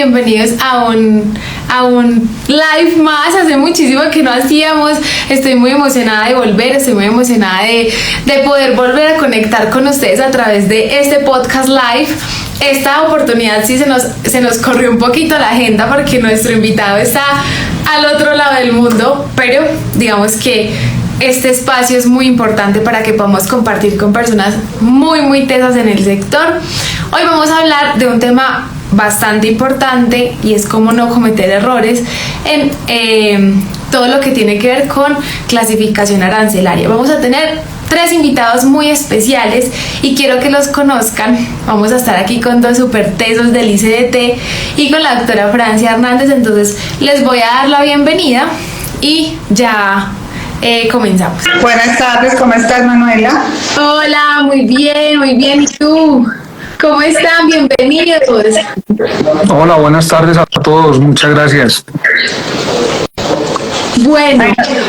bienvenidos a un live más. Hace muchísimo que no hacíamos. Estoy muy emocionada de volver, estoy muy emocionada de poder volver a conectar con ustedes a través de este podcast live. Esta oportunidad sí se nos corrió un poquito la agenda porque nuestro invitado está al otro lado del mundo, pero digamos que este espacio es muy importante para que podamos compartir con personas muy tesas en el sector. Hoy vamos a hablar de un tema bastante importante y es cómo no cometer errores en todo lo que tiene que ver con clasificación arancelaria. Vamos a tener 3 invitados muy especiales y quiero que los conozcan. Vamos a estar aquí con 2 super tesos del ICDT y con la doctora Francia Hernández. Entonces les voy a dar la bienvenida y ya comenzamos. Buenas tardes, ¿cómo estás, Manuela? Hola, muy bien. ¿Y tú? ¿Cómo están? Bienvenidos. Hola, buenas tardes a todos, muchas gracias. Bueno.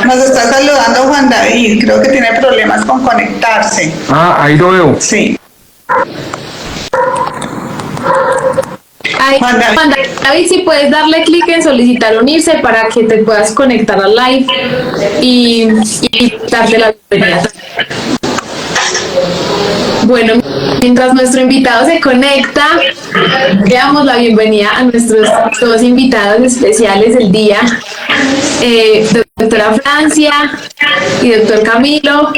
Nos está saludando Juan David, creo que tiene problemas con conectarse. Ahí lo veo. Sí. Juan David, si puedes darle clic en solicitar unirse para que te puedas conectar al live y darte la bienvenida. Bueno, mientras nuestro invitado se conecta, le damos la bienvenida a nuestros 2 invitados especiales del día, doctora Francia y doctor Camilo.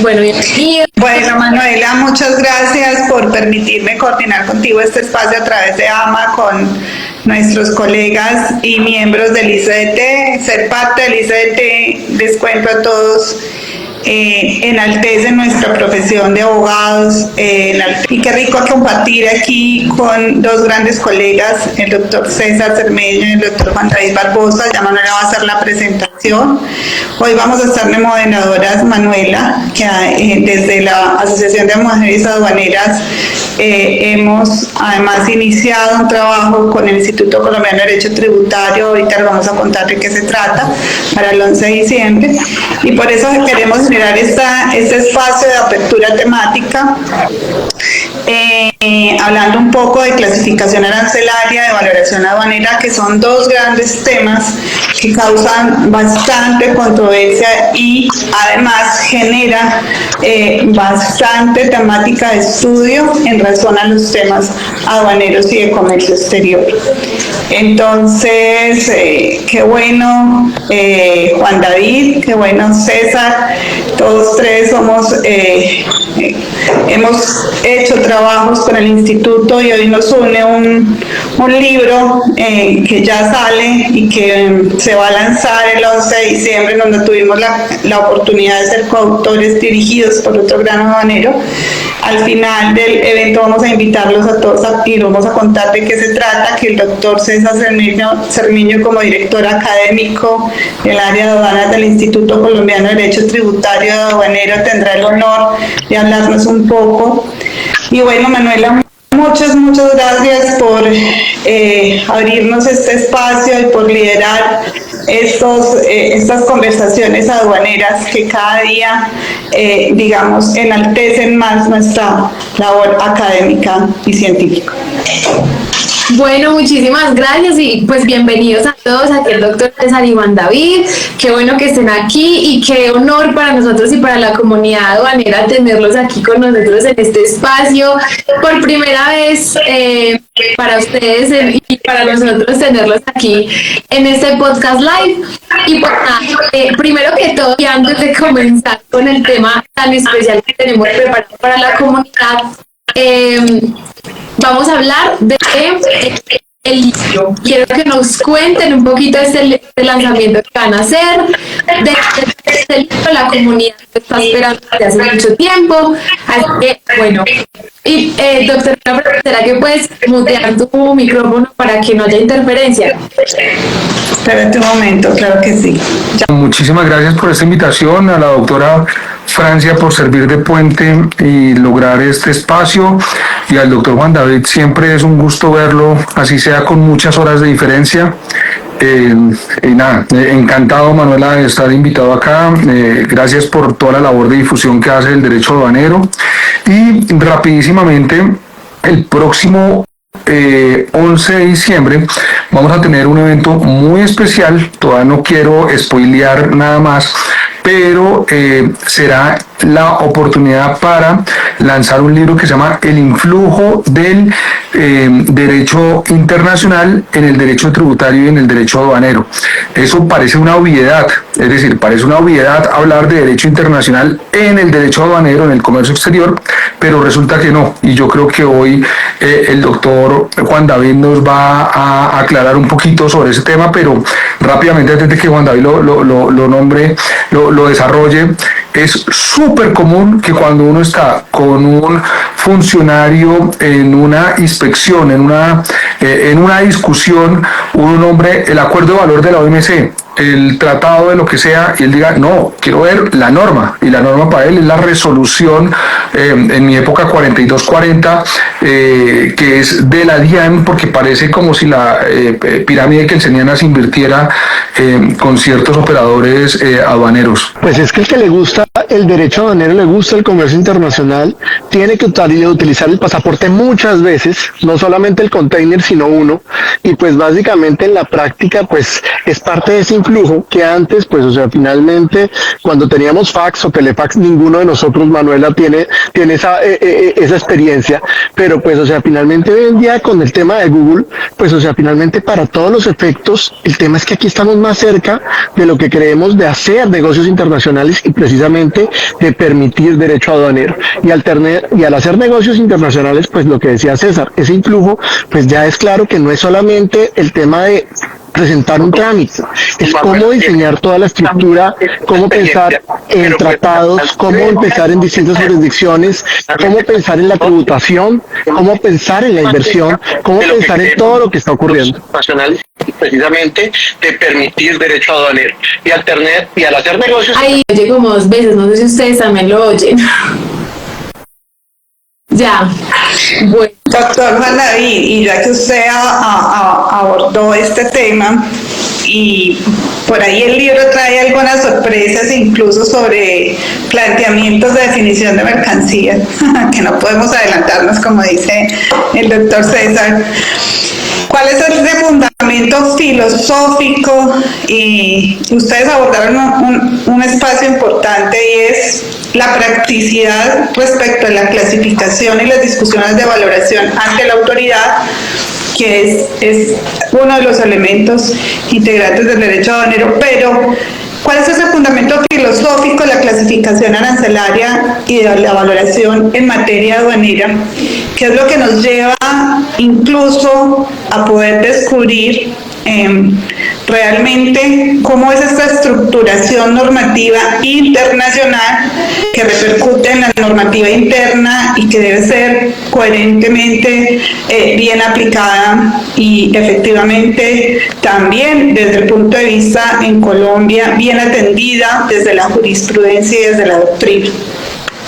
Bueno, bienvenido. Bueno, Manuela, muchas gracias por permitirme coordinar contigo este espacio a través de AMA con nuestros colegas y miembros del ICDT. Ser parte del ICDT, les cuento a todos, enaltece nuestra profesión de abogados, y qué rico compartir aquí con 2 grandes colegas, el doctor César Cermeño y el doctor Juan David Barbosa. Ya Manuela va a hacer la presentación. Hoy vamos a estar de moderadoras, Manuela, que desde la Asociación de Mujeres Aduaneras hemos además iniciado un trabajo con el Instituto Colombiano de Derecho Tributario. Ahorita les vamos a contar de qué se trata para el 11 de diciembre, y por eso queremos generar este espacio de apertura temática, hablando un poco de clasificación arancelaria, de valoración aduanera, que son 2 grandes temas que causan bastante controversia y además genera bastante temática de estudio en relación a los temas aduaneros y de comercio exterior. Entonces, qué bueno Juan David, qué bueno César, todos 3 somos, hemos hecho trabajos con el instituto y hoy nos une un libro que ya sale y que se va a lanzar el 11 de diciembre, donde tuvimos la oportunidad de ser coautores dirigidos por otro gran aduanero. Al final del evento vamos a invitarlos a todos y vamos a contar de qué se trata, que el doctor César Cermeño, como director académico del área de aduanas del Instituto Colombiano de Derecho Tributario de Aduanero, tendrá el honor de hablarnos un poco. Y bueno, Manuela, muchas gracias por abrirnos este espacio y por liderar estas conversaciones aduaneras que cada día, enaltecen más nuestra labor académica y científica. Bueno, muchísimas gracias y pues bienvenidos a todos, aquí el doctor César y Juan David. Qué bueno que estén aquí y qué honor para nosotros y para la comunidad aduanera tenerlos aquí con nosotros en este espacio. Por primera vez para ustedes y para nosotros tenerlos aquí en este podcast live. Y pues nada, primero que todo y antes de comenzar con el tema tan especial que tenemos preparado para la comunidad, vamos a hablar de el libro. Quiero que nos cuenten un poquito de este lanzamiento que van a hacer, de este libro. La comunidad está esperando desde hace mucho tiempo, así que bueno. Y doctora, ¿será que puedes mutear tu micrófono para que no haya interferencia? Espérate un momento, claro que sí. Muchísimas gracias por esta invitación, a la doctora Francia por servir de puente y lograr este espacio, y al doctor Juan David siempre es un gusto verlo, así sea con muchas horas de diferencia. Y nada, encantado, Manuela, de estar invitado acá. Gracias por toda la labor de difusión que hace el derecho aduanero. Y rapidísimamente, el próximo 11 de diciembre vamos a tener un evento muy especial, todavía no quiero spoilear nada más, pero será la oportunidad para lanzar un libro que se llama El influjo del derecho internacional en el derecho tributario y en el derecho aduanero. Eso parece una obviedad, es decir, parece una obviedad hablar de derecho internacional en el derecho aduanero, en el comercio exterior, pero resulta que no. Y yo creo que hoy el doctor Juan David nos va a aclarar un poquito sobre ese tema, pero rápidamente, antes de que Juan David lo nombre, lo desarrolle, es súper común que cuando uno está con un funcionario en una inspección, en una discusión, uno nombre el acuerdo de valor de la OMC, el tratado de lo que sea, y él diga, no, quiero ver la norma, y la norma para él es la resolución, en mi época 4240, que es de la DIAN, porque parece como si la pirámide que enseñan se invirtiera con ciertos operadores aduaneros. Pues es que el que le gusta el derecho aduanero, le gusta el comercio internacional, tiene que utilizar el pasaporte muchas veces, no solamente el container, sino uno, y pues básicamente en la práctica pues es parte de ese influjo que antes, pues o sea, finalmente cuando teníamos fax o telefax, ninguno de nosotros, Manuela, tiene esa experiencia, pero pues o sea, finalmente hoy en día con el tema de Google, pues o sea, finalmente para todos los efectos, el tema es que aquí estamos más cerca de lo que creemos de hacer negocios internacionales y precisamente de permitir derecho aduanero. Y al hacer negocios internacionales, pues lo que decía César, ese influjo, pues ya es claro que no es solamente el tema de presentar un trámite, es cómo diseñar toda la estructura, cómo pensar en tratados, cómo empezar en distintas jurisdicciones, cómo pensar en la tributación, cómo pensar en la inversión, cómo pensar en todo lo que está ocurriendo. Precisamente de permitir derecho aduanero y al hacer negocios. Ahí oye como 2 veces, no sé si ustedes también lo oyen. Ya. Bueno. Doctor Juan David, y ya que usted abordó este tema, y por ahí el libro trae algunas sorpresas, incluso sobre planteamientos de definición de mercancía, que no podemos adelantarnos, como dice el doctor César. ¿Cuál es ese fundamento filosófico? Y ustedes abordaron un espacio importante, y es la practicidad respecto a la clasificación y las discusiones de valoración ante la autoridad, que es uno de los elementos integrantes del derecho aduanero. Pero ¿cuál es ese fundamento filosófico de la clasificación arancelaria y de la valoración en materia aduanera? ¿Qué es lo que nos lleva incluso a poder descubrir realmente cómo es esta estructuración normativa internacional que repercute en la normativa interna y que debe ser coherentemente bien aplicada y efectivamente también desde el punto de vista en Colombia bien atendida desde la jurisprudencia y desde la doctrina?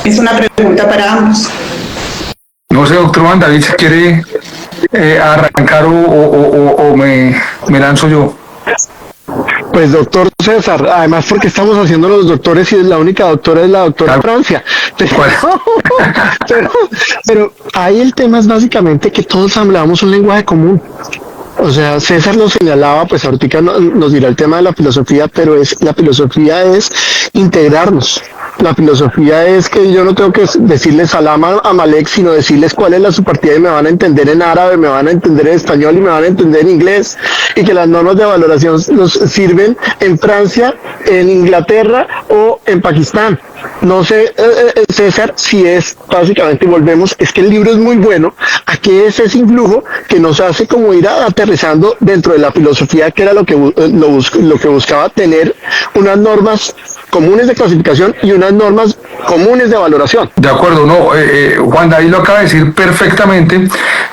Es una pregunta para ambos. No sé, doctor Juan David, si quiere arrancar o me lanzo yo. Pues doctor César, además porque estamos haciendo los doctores y la única doctora es la doctora Francia. Pero ahí el tema es básicamente que todos hablamos un lenguaje común. O sea, César lo señalaba, pues ahorita nos dirá el tema de la filosofía, pero la filosofía es integrarnos. La filosofía es que yo no tengo que decirles salam a Amalek, sino decirles cuál es la subpartida y me van a entender en árabe, me van a entender en español y me van a entender en inglés, y que las normas de valoración nos sirven en Francia, en Inglaterra o en Pakistán. No sé, César, si es básicamente, y volvemos, es que el libro es muy bueno. ¿A qué es ese influjo que nos hace como ir aterrizando dentro de la filosofía, que era lo que buscaba tener unas normas comunes de clasificación y unas normas comunes de valoración? De acuerdo, no, Juan David lo acaba de decir perfectamente,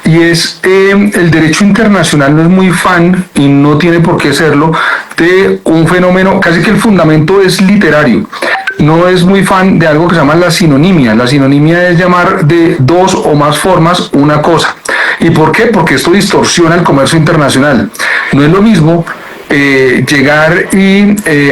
y es el derecho internacional no es muy fan, y no tiene por qué serlo, de un fenómeno, casi que el fundamento es literario. No es muy fan de algo que se llama la sinonimia. La sinonimia es llamar de 2 o más formas una cosa. ¿Y por qué? Porque esto distorsiona el comercio internacional. No es lo mismo llegar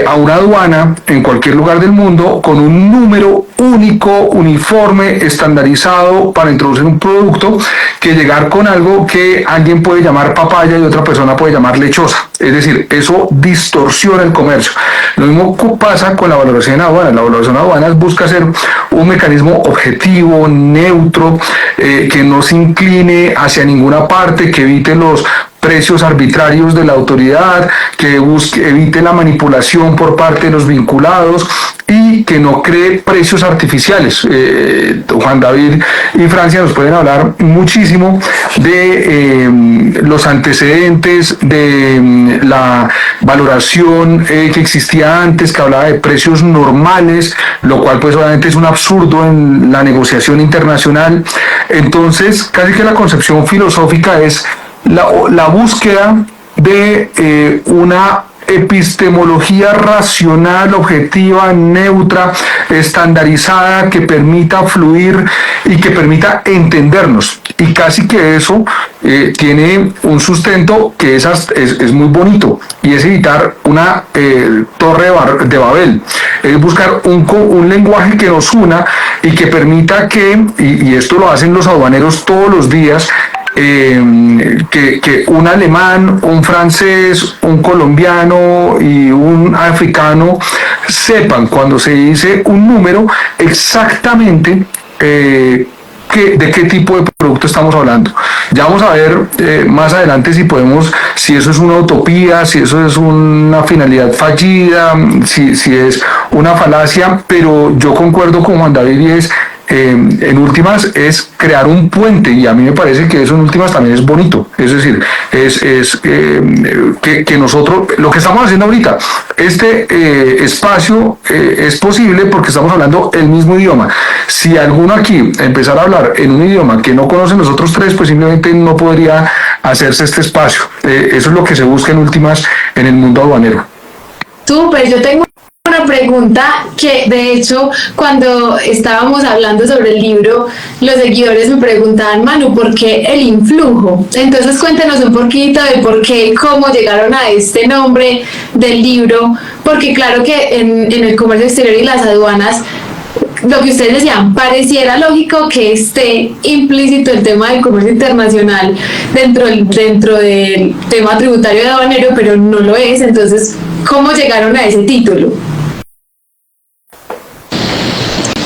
a una aduana en cualquier lugar del mundo con un número único, uniforme, estandarizado para introducir un producto, que llegar con algo que alguien puede llamar papaya y otra persona puede llamar lechosa. Es decir, eso distorsiona el comercio. Lo mismo pasa con la valoración en aduanas. La valoración en aduanas busca ser un mecanismo objetivo, neutro, que no se incline hacia ninguna parte, que evite los precios arbitrarios de la autoridad, que evite la manipulación por parte de los vinculados y que no cree precios artificiales. Juan David y Francia nos pueden hablar muchísimo de los antecedentes de la valoración que existía antes, que hablaba de precios normales, lo cual pues obviamente es un absurdo en la negociación internacional. Entonces, casi que la concepción filosófica es la búsqueda de una epistemología racional, objetiva, neutra, estandarizada, que permita fluir y que permita entendernos. Y casi que eso tiene un sustento que es muy bonito, y es evitar una torre de Babel. Es buscar un lenguaje que nos una y que permita y esto lo hacen los aduaneros todos los días, que un alemán, un francés, un colombiano y un africano sepan, cuando se dice un número, exactamente de qué tipo de producto estamos hablando. Ya vamos a ver más adelante si eso es una utopía, si eso es una finalidad fallida, si es una falacia, pero yo concuerdo con Juan David, y en últimas es crear un puente, y a mí me parece que eso en últimas también es bonito. Es decir, que nosotros, lo que estamos haciendo ahorita, este espacio es posible porque estamos hablando el mismo idioma. Si alguno aquí empezara a hablar en un idioma que no conocen los otros tres, pues simplemente no podría hacerse este espacio. Eso es lo que se busca en últimas en el mundo aduanero. Súper, yo tengo una pregunta que, de hecho, cuando estábamos hablando sobre el libro, los seguidores me preguntaban: Manu, ¿por qué el influjo? Entonces cuéntenos un poquito de por qué y cómo llegaron a este nombre del libro, porque claro que en el comercio exterior y las aduanas, lo que ustedes decían, pareciera lógico que esté implícito el tema del comercio internacional dentro del tema tributario de aduanero, pero no lo es. Entonces, ¿cómo llegaron a ese título?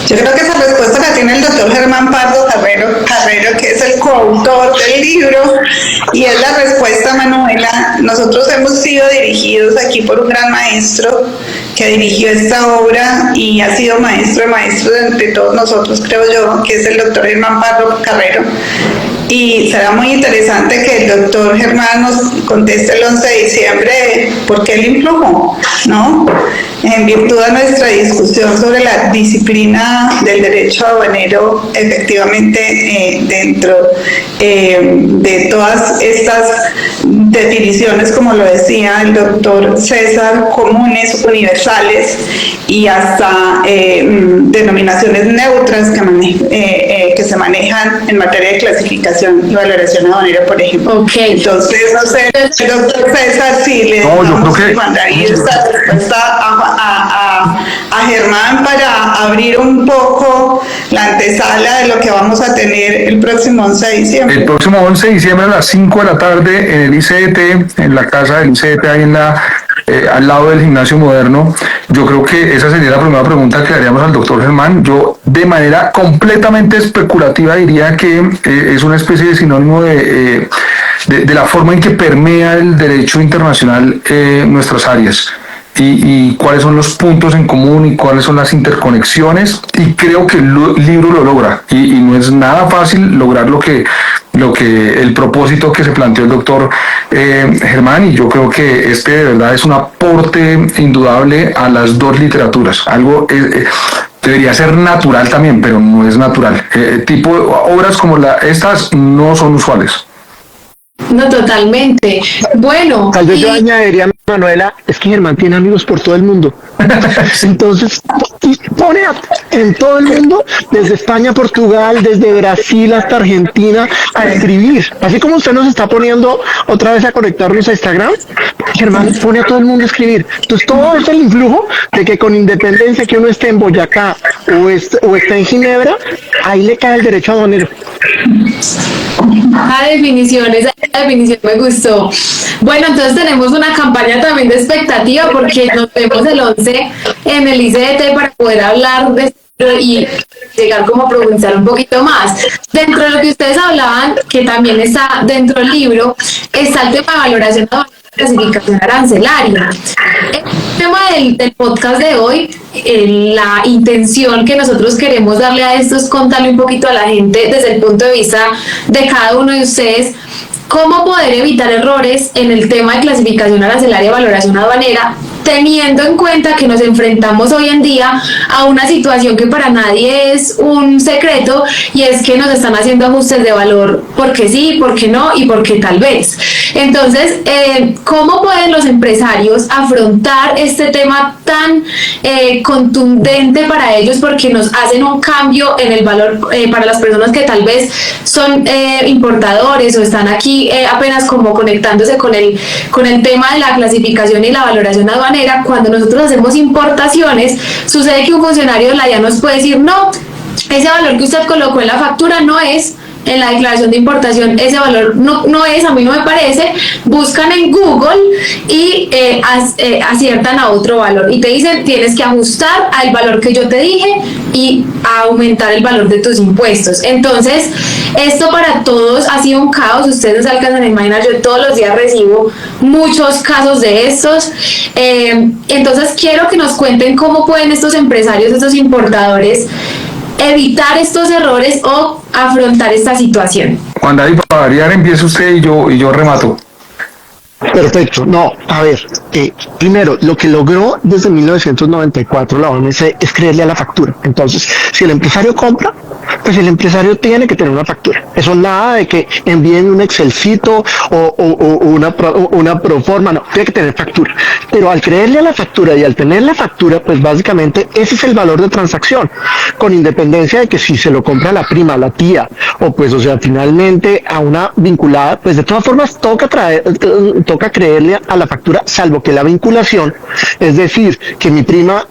Yo creo que esa respuesta la tiene el doctor Germán Pardo Carrero, que es el coautor del libro, y es la respuesta, Manuela. Nosotros hemos sido dirigidos aquí por un gran maestro que dirigió esta obra y ha sido maestro de maestros entre todos nosotros, creo yo, que es el doctor Germán Pardo Carrero. Y será muy interesante que el doctor Germán nos conteste el 11 de diciembre por qué el influjo, ¿no? En virtud de nuestra discusión sobre la disciplina del derecho aduanero, efectivamente, dentro de todas estas definiciones, como lo decía el doctor César, comunes, universales y hasta denominaciones neutras que se manejan en materia de clasificación y valoración aduanera, por ejemplo. Okay. Entonces, no sé, el doctor César, sí le damos Juan David esta respuesta a Germán para abrir un poco la antesala de lo que vamos a tener el próximo 11 de diciembre. El próximo 11 de diciembre a las 5 de la tarde en el ICDT, en la casa del ICDT, ahí al lado del Gimnasio Moderno. Yo creo que esa sería la primera pregunta que le haríamos al doctor Germán. Yo, de manera completamente especulativa, diría que es una especie de sinónimo de la forma en que permea el derecho internacional nuestras áreas. Y cuáles son los puntos en común y cuáles son las interconexiones, y creo que el libro lo logra, y no es nada fácil lograr el propósito que se planteó el doctor Germán, y yo creo que de verdad es un aporte indudable a las dos literaturas. Algo debería ser natural también, pero no es natural. Obras como estas no son usuales. No, totalmente. Bueno. Tal vez yo añadiría, Manuela, es que Germán tiene amigos por todo el mundo. Entonces, pone en todo el mundo, desde España, Portugal, desde Brasil hasta Argentina, a escribir. Así como usted nos está poniendo otra vez a conectarnos a Instagram, Germán pone a todo el mundo a escribir. Entonces todo es el influjo de que con independencia que uno esté en Boyacá o esté en Ginebra, ahí le cae el derecho aduanero. Esa definición me gustó. Bueno, entonces tenemos una campaña también de expectativa porque nos vemos el 11 en el ICDT para poder hablar de esto y llegar como a profundizar un poquito más. Dentro de lo que ustedes hablaban, que también está dentro del libro, está el tema de valoración de clasificación arancelaria. El tema del podcast de hoy, la intención que nosotros queremos darle a esto es contarle un poquito a la gente desde el punto de vista de cada uno de ustedes cómo poder evitar errores en el tema de clasificación arancelaria y valoración aduanera, teniendo en cuenta que nos enfrentamos hoy en día a una situación que para nadie es un secreto, y es que nos están haciendo ajustes de valor porque sí, porque no y porque tal vez. Entonces, ¿cómo pueden los empresarios afrontar este tema tan contundente para ellos, porque nos hacen un cambio en el valor para las personas que tal vez son importadores o están aquí apenas como conectándose con el tema de la clasificación y la valoración aduanera? Cuando nosotros hacemos importaciones, sucede que un funcionario de la DIAN nos puede decir: no, ese valor que usted colocó en la factura no es, en la declaración de importación ese valor no es, a mí no me parece. Buscan en Google y aciertan a otro valor y te dicen: tienes que ajustar al valor que yo te dije y aumentar el valor de tus impuestos. Entonces, esto para todos ha sido un caos. Ustedes no se alcanzan a imaginar, yo todos los días recibo muchos casos de estos. Entonces, quiero que nos cuenten cómo pueden estos empresarios, estos importadores, evitar estos errores o afrontar esta situación. Juan David, para variar, empieza usted y yo remato. Perfecto. No, a ver, primero, lo que logró desde 1994 la OMC es creerle a la factura. Entonces, si el empresario compra, pues el empresario tiene que tener una factura. Eso nada de que envíen un Excelcito o una proforma, no, tiene que tener factura. Pero al creerle a la factura y al tener la factura, pues básicamente ese es el valor de transacción, con independencia de que si se lo compra la prima, la tía, o pues, o sea, finalmente a una vinculada, pues de todas formas toca creerle a la factura, salvo que la vinculación, es decir, que mi prima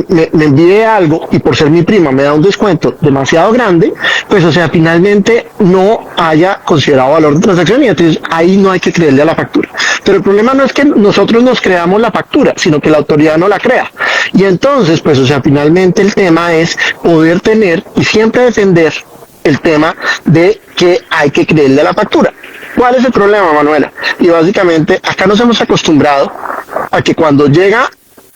me envíe algo y por ser mi prima me da un descuento demasiado grande, pues o sea, finalmente no haya considerado valor de transacción y entonces ahí no hay que creerle a la factura. Pero el problema no es que nosotros nos creamos la factura, sino que la autoridad no la crea. Y entonces, pues o sea, finalmente el tema es poder tener y siempre defender el tema de que hay que creerle a la factura. ¿Cuál es el problema, Manuela? Y básicamente acá nos hemos acostumbrado a que cuando llega,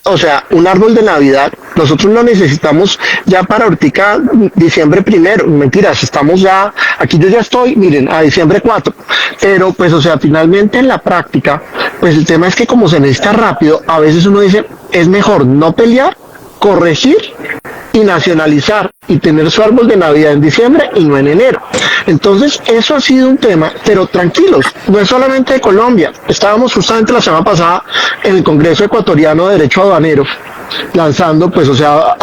o sea, un árbol de Navidad, nosotros lo necesitamos ya para ahorita diciembre 1. Mentiras, estamos ya, aquí yo ya estoy, miren, a diciembre 4. Pero pues, o sea, finalmente en la práctica, pues el tema es que como se necesita rápido, a veces uno dice, es mejor no pelear, corregir y nacionalizar y tener su árbol de Navidad en diciembre y no en enero. Entonces, eso ha sido un tema, pero tranquilos, no es solamente de Colombia. Estábamos justamente la semana pasada en el Congreso Ecuatoriano de Derecho Aduanero, lanzando, pues, o sea,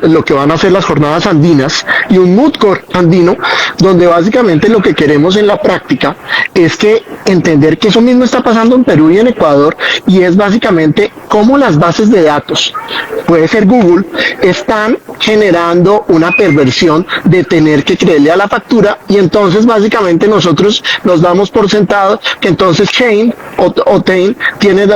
lo que van a ser las jornadas andinas y un mood court andino, donde básicamente lo que queremos en la práctica es que entender que eso mismo está pasando en Perú y en Ecuador, y es básicamente cómo las bases de datos, puede ser Google, están generando una perversión de tener que creerle a la factura, y entonces básicamente nosotros nos damos por sentado que entonces Shane o Tain tiene,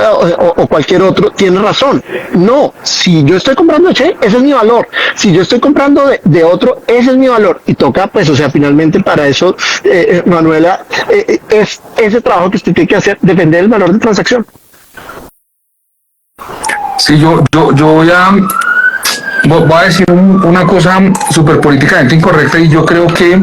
o cualquier otro tiene razón. No, si yo estoy comprando de Shane, ese es mi valor. Si yo estoy comprando de otro, ese es mi valor. Y toca, pues, o sea, finalmente para eso, Manuela, es ese trabajo que usted tiene que hacer, defender el valor de transacción. Sí, yo voy a decir una cosa súper políticamente incorrecta, y yo creo que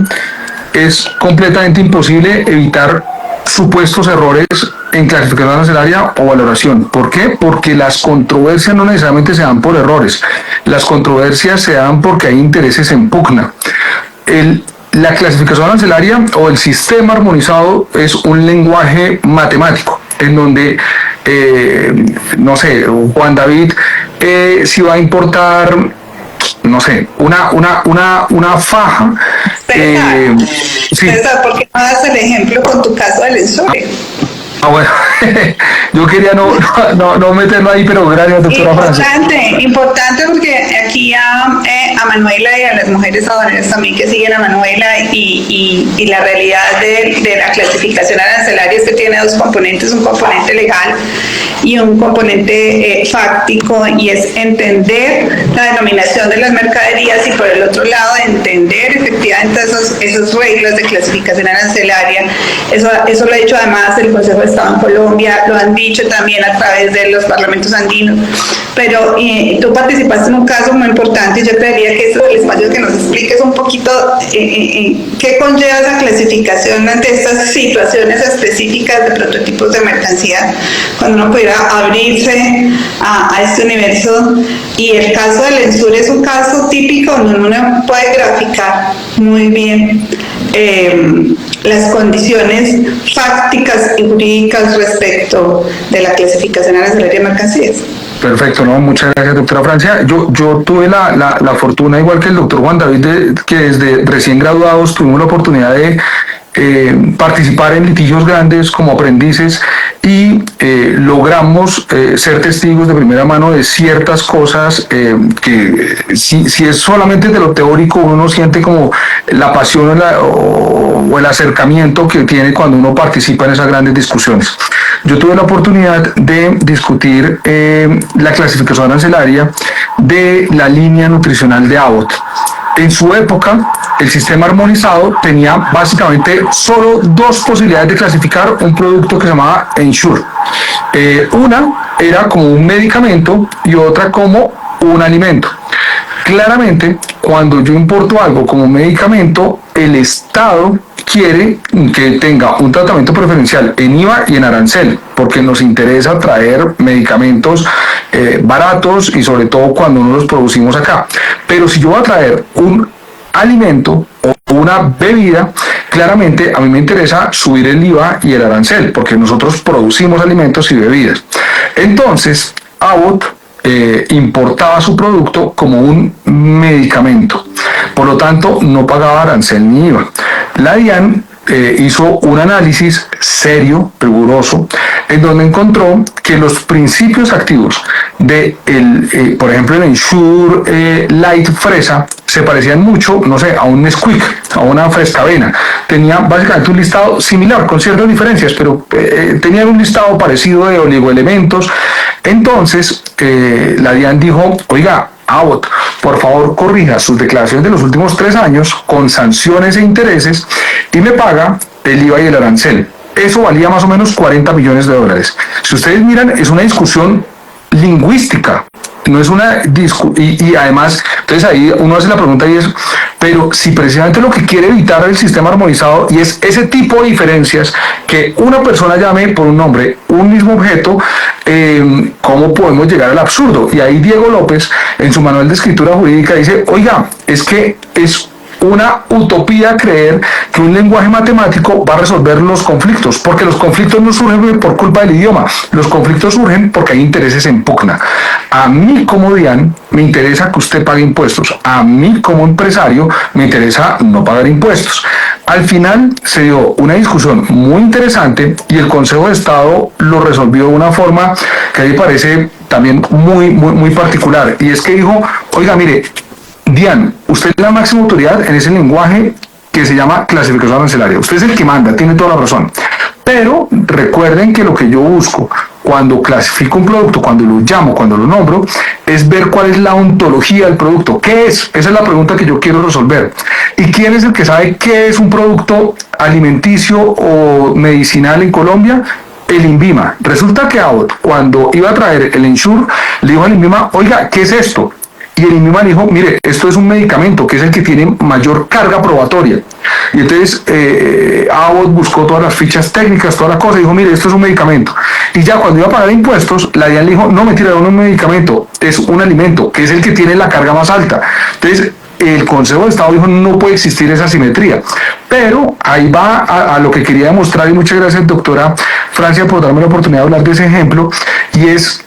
es completamente imposible evitar supuestos errores en clasificación arancelaria o valoración. ¿Por qué? Porque las controversias no necesariamente se dan por errores, las controversias se dan porque hay intereses en pugna. La clasificación arancelaria o el sistema armonizado es un lenguaje matemático en donde, no sé, Juan David, si va a importar, no sé, una faja. César, Sí. César, ¿por qué no das el ejemplo con tu caso del Ensure? Bueno, yo quería no meterlo ahí, pero gracias, doctora Francia. Importante porque aquí a Manuela y a las mujeres aduaneras también que siguen a Manuela y la realidad de la clasificación arancelaria es que tiene dos componentes, un componente legal y un componente fáctico, y es entender la denominación de las mercaderías y por el otro lado entender efectivamente esas reglas de clasificación arancelaria. Eso lo ha dicho además el Consejo de Estado en Colombia, lo han dicho también a través de los parlamentos andinos, pero tú participaste en un caso muy importante y yo creería que eso es el espacio que nos expliques un poquito qué conlleva esa clasificación ante estas situaciones específicas de prototipos de mercancía, cuando uno pudiera abrirse a este universo. Y el caso del ENSUR es un caso típico donde uno puede graficar muy bien las condiciones fácticas y jurídicas respecto de la clasificación arancelaria de mercancías. Perfecto, no, muchas gracias, doctora Francia. Yo tuve la fortuna, igual que el doctor Juan David, que desde recién graduados tuvimos la oportunidad de participar en litigios grandes como aprendices y logramos ser testigos de primera mano de ciertas cosas que si es solamente de lo teórico, uno siente como la pasión o el acercamiento que tiene cuando uno participa en esas grandes discusiones. Yo tuve la oportunidad de discutir la clasificación arancelaria de la línea nutricional de Abbott. En su época, el sistema armonizado tenía básicamente solo dos posibilidades de clasificar un producto que se llamaba Ensure. Una era como un medicamento y otra como un alimento. Claramente, cuando yo importo algo como medicamento, el Estado quiere que tenga un tratamiento preferencial en IVA y en arancel, porque nos interesa traer medicamentos baratos y sobre todo cuando no los producimos acá. Pero si yo voy a traer un alimento o una bebida, claramente a mí me interesa subir el IVA y el arancel, porque nosotros producimos alimentos y bebidas. Entonces, Abbott importaba su producto como un medicamento, por lo tanto no pagaba arancel ni IVA. La DIAN hizo un análisis serio, riguroso, en donde encontró que los principios activos de por ejemplo, el Ensure Light Fresa se parecían mucho, no sé, a un Nesquik, a una frescavena. Tenía básicamente un listado similar, con ciertas diferencias, pero tenían un listado parecido de oligoelementos. Entonces, la DIAN dijo, oiga, Abbott, por favor corrija sus declaraciones de los últimos 3 años con sanciones e intereses y me paga el IVA y el arancel. Eso valía más o menos $40 millones. Si ustedes miran, es una discusión lingüística, no es una y además, entonces ahí uno hace la pregunta y es, pero si precisamente lo que quiere evitar el sistema armonizado y es ese tipo de diferencias, que una persona llame por un nombre un mismo objeto, ¿cómo podemos llegar al absurdo? Y ahí Diego López, en su manual de escritura jurídica, dice, oiga, es que es una utopía creer que un lenguaje matemático va a resolver los conflictos, porque los conflictos no surgen por culpa del idioma, los conflictos surgen porque hay intereses en pugna. A mí como DIAN me interesa que usted pague impuestos, a mí como empresario me interesa no pagar impuestos. Al final se dio una discusión muy interesante y el Consejo de Estado lo resolvió de una forma que a mí me parece también muy particular, y es que dijo, oiga, mire, DIAN, usted es la máxima autoridad en ese lenguaje que se llama clasificación arancelaria. Usted es el que manda, tiene toda la razón. Pero recuerden que lo que yo busco cuando clasifico un producto, cuando lo llamo, cuando lo nombro, es ver cuál es la ontología del producto. ¿Qué es? Esa es la pregunta que yo quiero resolver. ¿Y quién es el que sabe qué es un producto alimenticio o medicinal en Colombia? El INVIMA. Resulta que Abbott, cuando iba a traer el Ensure, le dijo al INVIMA, oiga, ¿qué es esto? Y el INVIMA dijo, mire, esto es un medicamento que es el que tiene mayor carga probatoria. Y entonces Abbott buscó todas las fichas técnicas, toda la cosa, y dijo, mire, esto es un medicamento. Y ya cuando iba a pagar impuestos, la DIAN le dijo, no, mentira, no es un medicamento, es un alimento, que es el que tiene la carga más alta. Entonces, el Consejo de Estado dijo, no puede existir esa simetría. Pero ahí va a lo que quería demostrar, y muchas gracias, doctora Francia, por darme la oportunidad de hablar de ese ejemplo, y es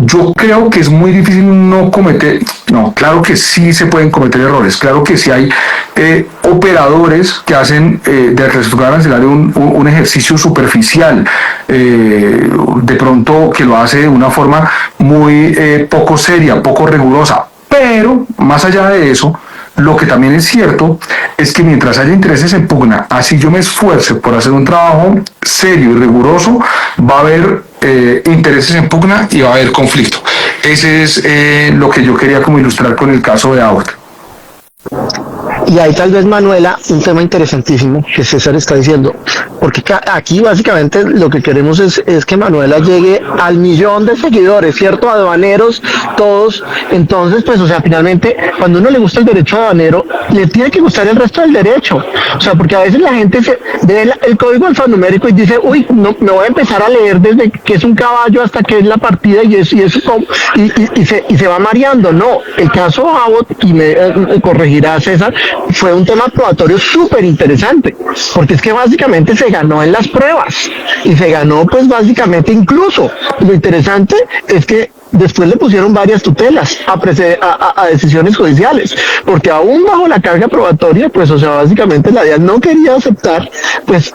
yo creo que es muy difícil no cometer, no, claro que sí se pueden cometer errores, claro que sí hay operadores que hacen de reestructurar arancelaria un ejercicio superficial, de pronto que lo hace de una forma muy poco seria, poco rigurosa, pero más allá de eso, lo que también es cierto es que mientras haya intereses en pugna, así yo me esfuerce por hacer un trabajo serio y riguroso, va a haber intereses en pugna y va a haber conflicto. Ese es lo que yo quería como ilustrar con el caso de Abbott. Y ahí tal vez, Manuela, un tema interesantísimo que César está diciendo, porque aquí básicamente lo que queremos es que Manuela llegue al 1.000.000 de seguidores, ¿cierto? Aduaneros, todos. Entonces, pues, o sea, finalmente, cuando uno le gusta el derecho aduanero, le tiene que gustar el resto del derecho. O sea, porque a veces la gente se ve el código alfanumérico y dice, uy, no, me voy a empezar a leer desde que es un caballo hasta que es la partida y se va mareando. No, el caso Abbott, y me corregirá César, fue un tema probatorio súper interesante, porque es que básicamente se ganó en las pruebas, y se ganó pues básicamente incluso, lo interesante es que después le pusieron varias tutelas a decisiones judiciales, porque aún bajo la carga probatoria, pues o sea, básicamente la DIAN no quería aceptar pues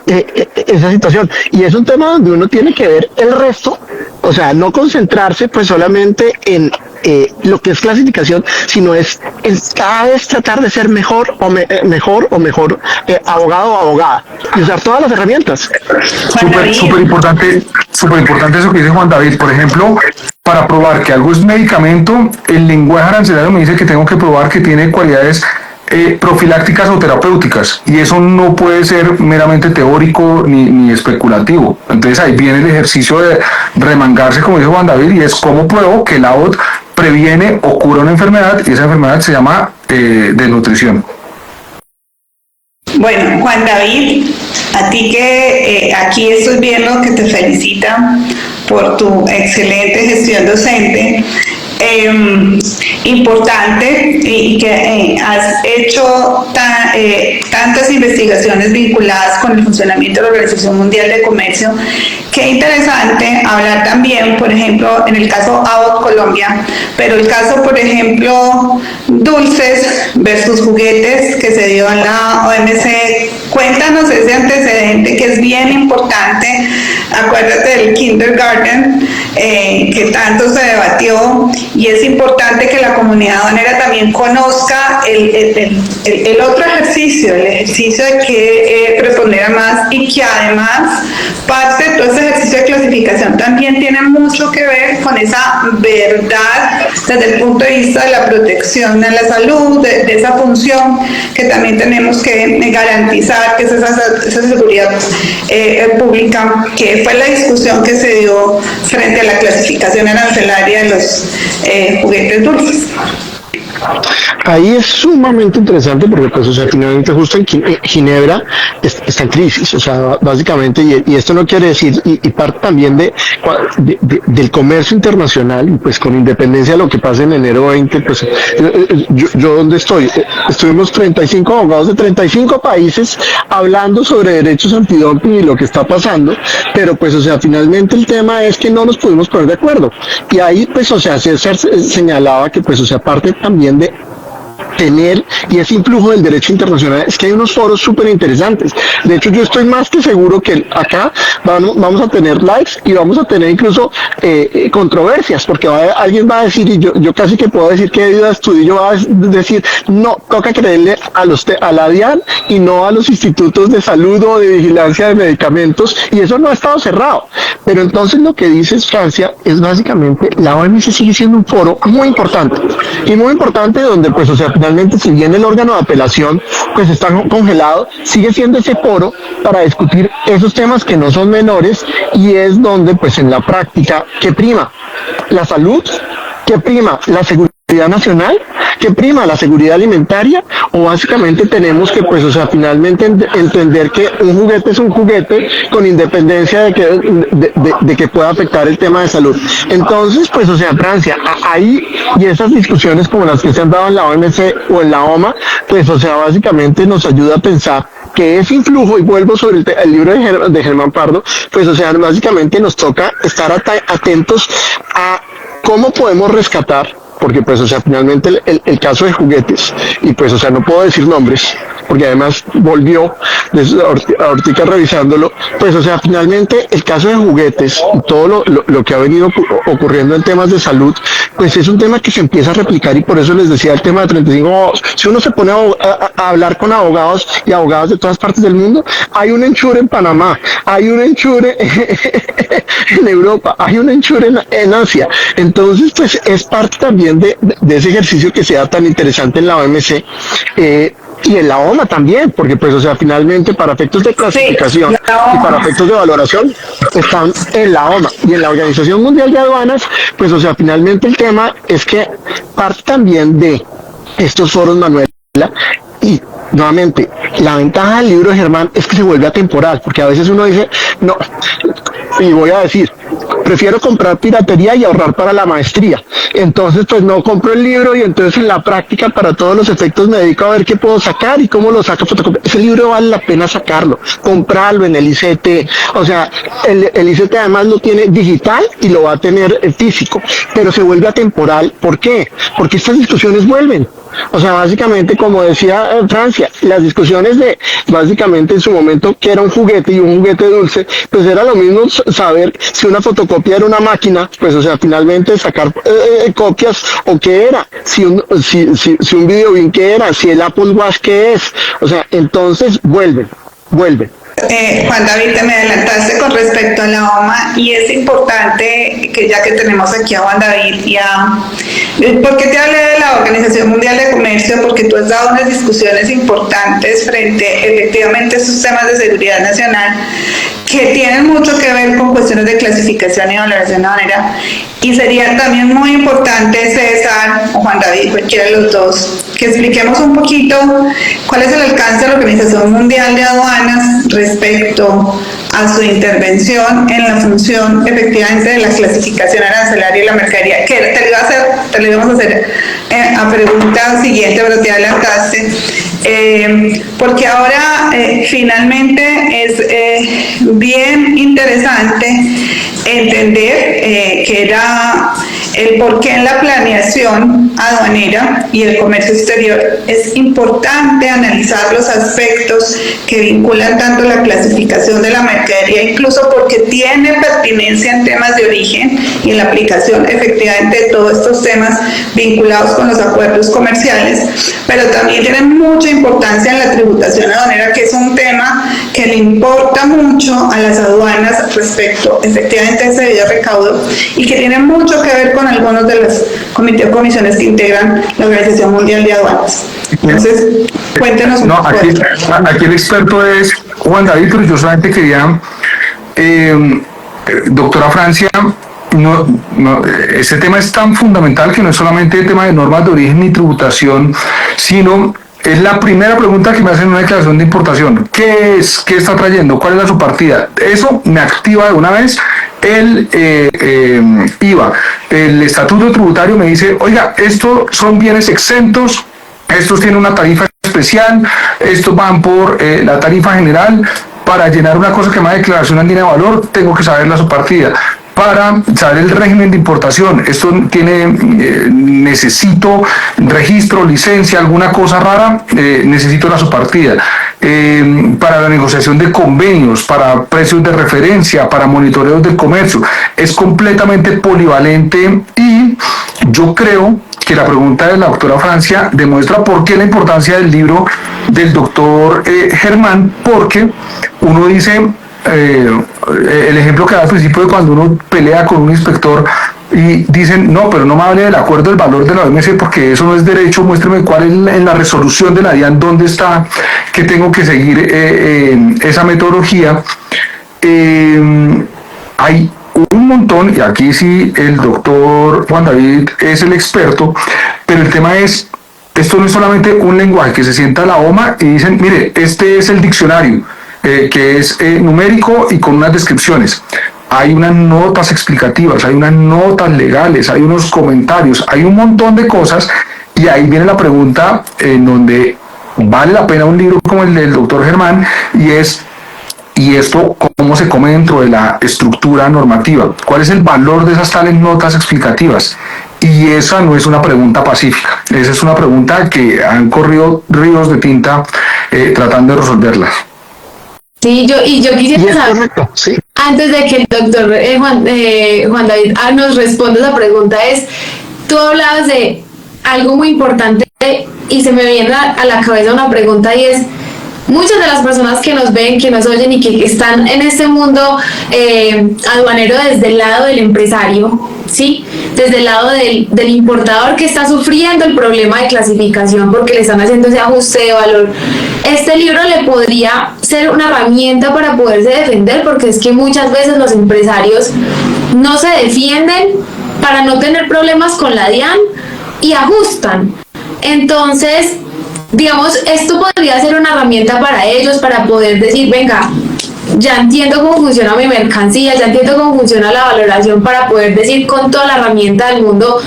esa situación, y es un tema donde uno tiene que ver el resto, o sea, no concentrarse pues solamente en lo que es clasificación, sino es cada vez tratar de ser mejor abogado o abogada, y usar todas las herramientas. Súper importante eso que dice Juan David. Por ejemplo, para probar que algo es medicamento, el lenguaje arancelario me dice que tengo que probar que tiene cualidades profilácticas o terapéuticas, y eso no puede ser meramente teórico ni especulativo. Entonces ahí viene el ejercicio de remangarse, como dice Juan David, y es cómo pruebo que el Abbott previene o cura una enfermedad, y esa enfermedad se llama desnutrición. Bueno, Juan David, a ti que aquí estoy viendo que te felicitan por tu excelente gestión docente, importante, y que has hecho tantas investigaciones vinculadas con el funcionamiento de la Organización Mundial de Comercio. Qué interesante hablar también, por ejemplo, en el caso Abbott Colombia, pero el caso, por ejemplo, dulces versus juguetes que se dio en la OMC. Cuéntanos ese antecedente que es bien importante. Acuérdate del kindergarten, que tanto se debatió, y es importante que la comunidad aduanera también conozca el otro ejercicio, el ejercicio de que responder a más, y que además parte de todo ese ejercicio de clasificación también tiene mucho que ver con esa verdad desde el punto de vista de la protección a la salud, de esa función que también tenemos que garantizar, que es esa seguridad pública, que fue la discusión que se dio frente a la clasificación arancelaria de los juguetes dulces. Ahí es sumamente interesante porque pues, o sea, finalmente justo en Ginebra está en crisis, o sea, básicamente, y esto no quiere decir, y parte también del comercio internacional, y pues con independencia de lo que pase en enero 20, pues yo donde estoy, estuvimos 35 abogados de 35 países hablando sobre derechos antidumping y lo que está pasando, pero pues, o sea, finalmente el tema es que no nos pudimos poner de acuerdo, y ahí pues, o sea, César señalaba que pues, o sea, parte también de tener, y ese influjo del derecho internacional, es que hay unos foros súper interesantes. De hecho, yo estoy más que seguro que acá vamos a tener likes y vamos a tener incluso controversias, porque alguien va a decir, y yo casi que puedo decir que debido a estudio va a decir, no, toca creerle a la DIAN y no a los institutos de salud o de vigilancia de medicamentos, y eso no ha estado cerrado. Pero entonces lo que dice Francia es básicamente, la OMC sigue siendo un foro muy importante, y muy importante donde pues, o sea, finalmente, si bien el órgano de apelación pues está congelado, sigue siendo ese foro para discutir esos temas que no son menores, y es donde pues en la práctica, ¿qué prima? ¿La salud? ¿Qué prima? ¿La seguridad nacional? ¿Qué prima? ¿La seguridad alimentaria? O básicamente tenemos que pues, o sea, finalmente entender que un juguete es un juguete con independencia de que pueda afectar el tema de salud. Entonces, pues, o sea, Francia, ahí, y esas discusiones como las que se han dado en la OMC o en la OMA, pues, o sea, básicamente nos ayuda a pensar que ese influjo, y vuelvo sobre el libro de Germán Pardo, pues, o sea, básicamente nos toca estar atentos a ¿Cómo podemos rescatar? Porque pues, o sea, finalmente el caso de juguetes, y pues, o sea, no puedo decir nombres, porque además volvió, ahorita revisándolo, pues, o sea, finalmente el caso de juguetes, y todo lo que ha venido ocurriendo en temas de salud, pues es un tema que se empieza a replicar, y por eso les decía el tema de 35, si uno se pone a hablar con abogados y abogadas de todas partes del mundo, hay un enchure en Panamá, hay un enchure en Europa, hay un enchure en Asia, entonces pues es parte también de ese ejercicio que sea tan interesante en la OMC, y en la OMA también, porque pues, o sea, finalmente para efectos de clasificación y para efectos de valoración están en la OMA y en la Organización Mundial de Aduanas, pues, o sea, finalmente el tema es que parte también de estos foros, Manuela, y nuevamente, la ventaja del libro de Germán es que se vuelve atemporal, porque a veces uno dice, no, y voy a decir, prefiero comprar piratería y ahorrar para la maestría. Entonces, pues no compro el libro y entonces en la práctica para todos los efectos me dedico a ver qué puedo sacar y cómo lo saco fotocopia. Ese libro vale la pena sacarlo, comprarlo en el ICT. O sea, el ICT además lo tiene digital y lo va a tener físico, pero se vuelve atemporal. ¿Por qué? Porque estas discusiones vuelven. O sea, básicamente, como decía Francia, las discusiones de, básicamente en su momento, que era un juguete y un juguete dulce, pues era lo mismo saber si una fotocopia era una máquina, pues, o sea, finalmente sacar copias, o qué era, si un videobeam qué era, si el Apple Watch qué es, o sea, entonces vuelven. Juan David, te me adelantaste con respecto a la OMA y es importante que ya que tenemos aquí a Juan David ¿por qué te hablé de la Organización Mundial de Comercio? Porque tú has dado unas discusiones importantes frente efectivamente a estos temas de seguridad nacional que tienen mucho que ver con cuestiones de clasificación y valoración aduanera, y sería también muy importante, César o Juan David, cualquiera de los dos, que expliquemos un poquito cuál es el alcance de la Organización Mundial de Aduanas respecto a su intervención en la función efectivamente de la clasificación arancelaria y la mercadería, que te lo íbamos a hacer a pregunta siguiente, pero te adelantaste, porque ahora finalmente es bien interesante entender que era el por qué en la planeación aduanera y el comercio exterior es importante analizar los aspectos que vinculan tanto la clasificación de la mercadería, incluso porque tiene pertinencia en temas de origen y en la aplicación efectivamente de todos estos temas vinculados con los acuerdos comerciales, pero también tiene mucha importancia en la tributación aduanera, que es un tema que le importa mucho a las aduanas respecto efectivamente a ese debido recaudo y que tiene mucho que ver con algunos de los comités o comisiones que integran la Organización Mundial de Aduanas. Entonces, cuéntenos un poco. Aquí el experto es Juan David, pero yo solamente quería, doctora Francia, este tema es tan fundamental que no es solamente el tema de normas de origen ni tributación, sino es la primera pregunta que me hacen en una declaración de importación. ¿Qué es? ¿Qué está trayendo? ¿Cuál es la subpartida? Eso me activa de una vez el IVA. El estatuto tributario me dice, oiga, estos son bienes exentos, estos tienen una tarifa especial, estos van por la tarifa general. Para llenar una cosa que se llama declaración andina de valor, tengo que saber la subpartida. Para saber el régimen de importación, esto tiene, necesito registro, licencia, alguna cosa rara, necesito la subpartida. Para la negociación de convenios, para precios de referencia, para monitoreos del comercio, es completamente polivalente, y yo creo que la pregunta de la doctora Francia demuestra por qué la importancia del libro del doctor Germán, porque uno dice, el ejemplo que da al principio de cuando uno pelea con un inspector y dicen, no, pero no me hable del acuerdo del valor de la OMC porque eso no es derecho, muéstrame cuál es en la resolución de la DIAN, dónde está, que tengo que seguir esa metodología. Hay un montón, y aquí sí el doctor Juan David es el experto, pero el tema es, esto no es solamente un lenguaje que se sienta a la OMA y dicen, mire, este es el diccionario, que es numérico y con unas descripciones. Hay unas notas explicativas, hay unas notas legales, hay unos comentarios, hay un montón de cosas, y ahí viene la pregunta en donde vale la pena un libro como el del doctor Germán, y es, y esto cómo se come dentro de la estructura normativa, cuál es el valor de esas tales notas explicativas. Y esa no es una pregunta pacífica, esa es una pregunta que han corrido ríos de tinta tratando de resolverlas. Sí, yo quisiera saber, correcto, sí. antes de que el doctor Juan David nos responda esa pregunta, tú hablabas de algo muy importante y se me viene a la cabeza una pregunta, y es: muchas de las personas que nos ven, que nos oyen y que están en este mundo aduanero desde el lado del empresario, ¿sí? Desde el lado del importador que está sufriendo el problema de clasificación porque le están haciendo ese ajuste de valor, este libro le podría ser una herramienta para poderse defender, porque es que muchas veces los empresarios no se defienden para no tener problemas con la DIAN y ajustan. Entonces, digamos, esto podría ser una herramienta para ellos, para poder decir: venga, ya entiendo cómo funciona mi mercancía, ya entiendo cómo funciona la valoración, para poder decir con toda la herramienta del mundo: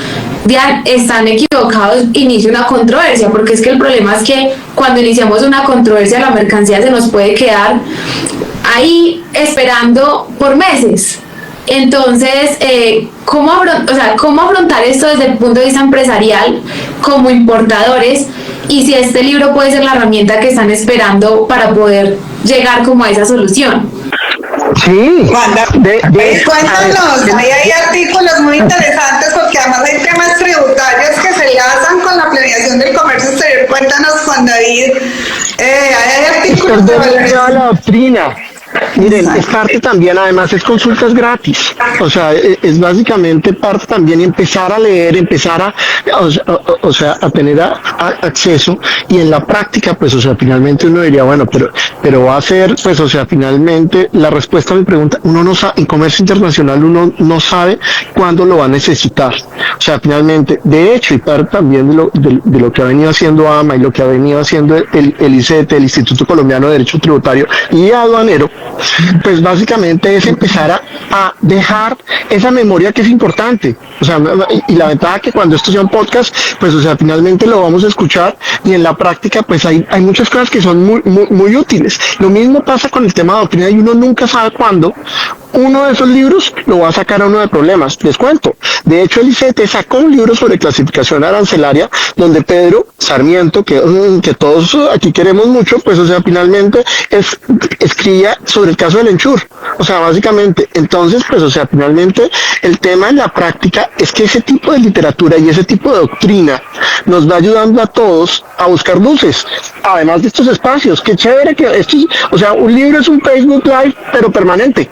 ya están equivocados, inicio una controversia. Porque es que el problema es que cuando iniciamos una controversia, la mercancía se nos puede quedar ahí esperando por meses. Entonces, ¿cómo afrontar esto desde el punto de vista empresarial como importadores? Y si este libro puede ser la herramienta que están esperando para poder llegar como a esa solución. Sí. Wanda, cuéntanos, ahí hay artículos muy interesantes, porque además hay temas tributarios que se enlazan con la planeación del comercio exterior. Cuéntanos, Juan David, hay artículos de la doctrina. Miren, es parte también, además es consultas gratis, o sea, es básicamente parte también empezar a leer, empezar a tener acceso, y en la práctica, pues, o sea, finalmente uno diría, bueno, pero va a ser, pues, o sea, finalmente la respuesta a mi pregunta, uno no sabe, en comercio internacional uno no sabe cuándo lo va a necesitar, o sea, finalmente, de hecho, y parte también de lo que ha venido haciendo AMA y lo que ha venido haciendo el ICET, el Instituto Colombiano de Derecho Tributario y Aduanero, pues básicamente es empezar a dejar esa memoria que es importante, o sea, y la ventaja que cuando esto sea un podcast, pues, o sea, finalmente lo vamos a escuchar, y en la práctica, pues hay muchas cosas que son muy útiles. Lo mismo pasa con el tema de doctrina, y uno nunca sabe cuándo uno de esos libros lo va a sacar a uno de problemas. Les cuento, de hecho el ICET sacó un libro sobre clasificación arancelaria, donde Pedro Sarmiento, que todos aquí queremos mucho, pues, o sea, finalmente escribía sobre el caso del Enchur, o sea, básicamente. Entonces, pues, o sea, finalmente el tema en la práctica es que ese tipo de literatura y ese tipo de doctrina nos va ayudando a todos a buscar luces, además de estos espacios. Qué chévere que esto, o sea, un libro es un Facebook Live, pero permanente.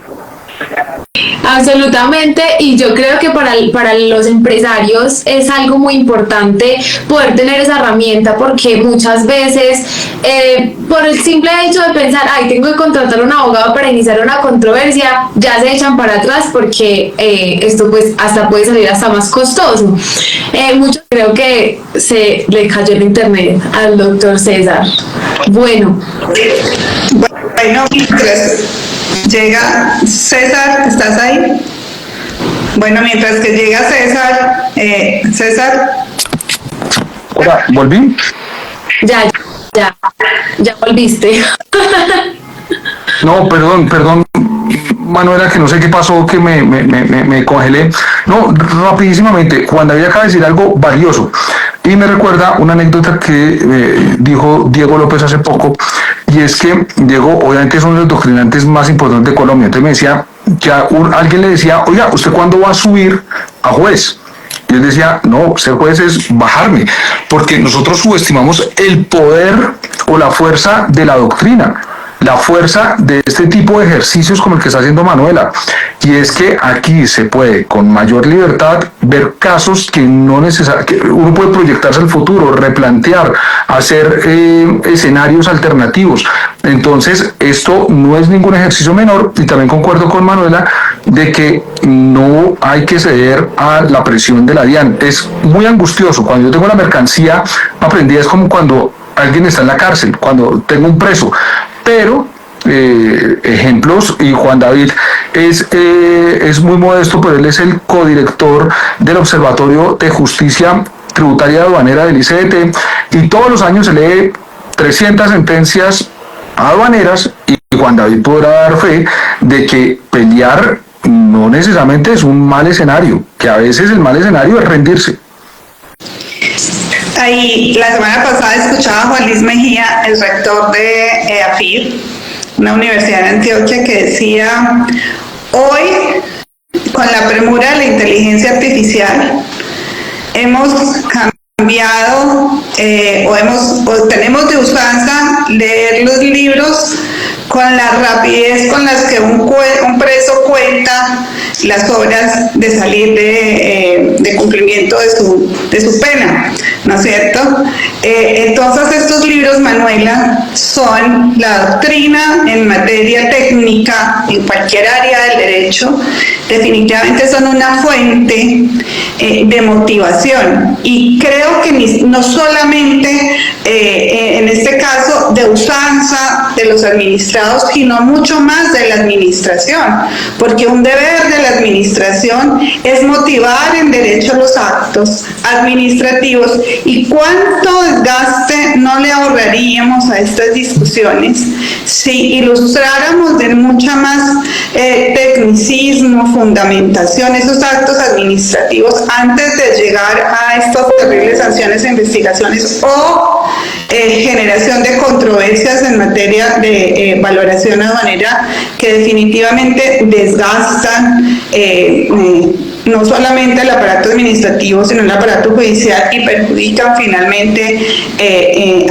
Absolutamente, y yo creo que para los empresarios es algo muy importante poder tener esa herramienta, porque muchas veces por el simple hecho de pensar: ay, tengo que contratar a un abogado para iniciar una controversia, ya se echan para atrás, porque esto pues hasta puede salir hasta más costoso. Mucho creo que se le cayó el internet al doctor César. Bueno, mientras llega César, ¿estás ahí? Bueno, mientras que llega César, Hola, ¿volví? Ya volviste. No, perdón, Manuela, que no sé qué pasó, que me congelé. No, rapidísimamente, Juan David acaba de decir algo valioso, y me recuerda una anécdota que dijo Diego López hace poco, y es que Diego obviamente es uno de los doctrinantes más importantes de Colombia. Entonces me decía, alguien le decía: oiga, ¿usted cuándo va a subir a juez? Y él decía: no, ser juez es bajarme, porque nosotros subestimamos el poder o la fuerza de la doctrina, la fuerza de este tipo de ejercicios como el que está haciendo Manuela. Y es que aquí se puede con mayor libertad ver casos que que uno puede proyectarse al futuro, replantear, hacer escenarios alternativos. Entonces, esto no es ningún ejercicio menor, y también concuerdo con Manuela de que no hay que ceder a la presión de la DIAN. Es muy angustioso. Cuando yo tengo la mercancía aprendida, es como cuando alguien está en la cárcel, cuando tengo un preso. Pero ejemplos, y Juan David es muy modesto, pero él es el codirector del Observatorio de Justicia Tributaria y Aduanera del ICDT, y todos los años se lee 300 sentencias aduaneras y Juan David podrá dar fe de que pelear no necesariamente es un mal escenario, que a veces el mal escenario es rendirse. Ahí, la semana pasada escuchaba a Juan Luis Mejía, el rector de EAFIR, una universidad en Antioquia, que decía: hoy, con la premura de la inteligencia artificial, hemos cambiado o tenemos de usanza leer los libros con la rapidez con las que un preso cuenta las horas de salir de cumplimiento de su pena, ¿no es cierto? Entonces estos libros, Manuela, son la doctrina en materia técnica en cualquier área del derecho. Definitivamente son una fuente de motivación, y creo que no solamente en este caso de usanza de los administrados, sino mucho más de la administración, porque un deber de la administración es motivar en derecho los actos administrativos. ¿Y cuánto desgaste no le ahorraríamos a estas discusiones si ilustráramos de mucha más tecnicismo, fundamentación, esos actos administrativos antes de llegar a estas terribles sanciones e investigaciones o generación de controversias en materia de valoración aduanera, que definitivamente desgastan no solamente el aparato administrativo, sino el aparato judicial, y perjudican finalmente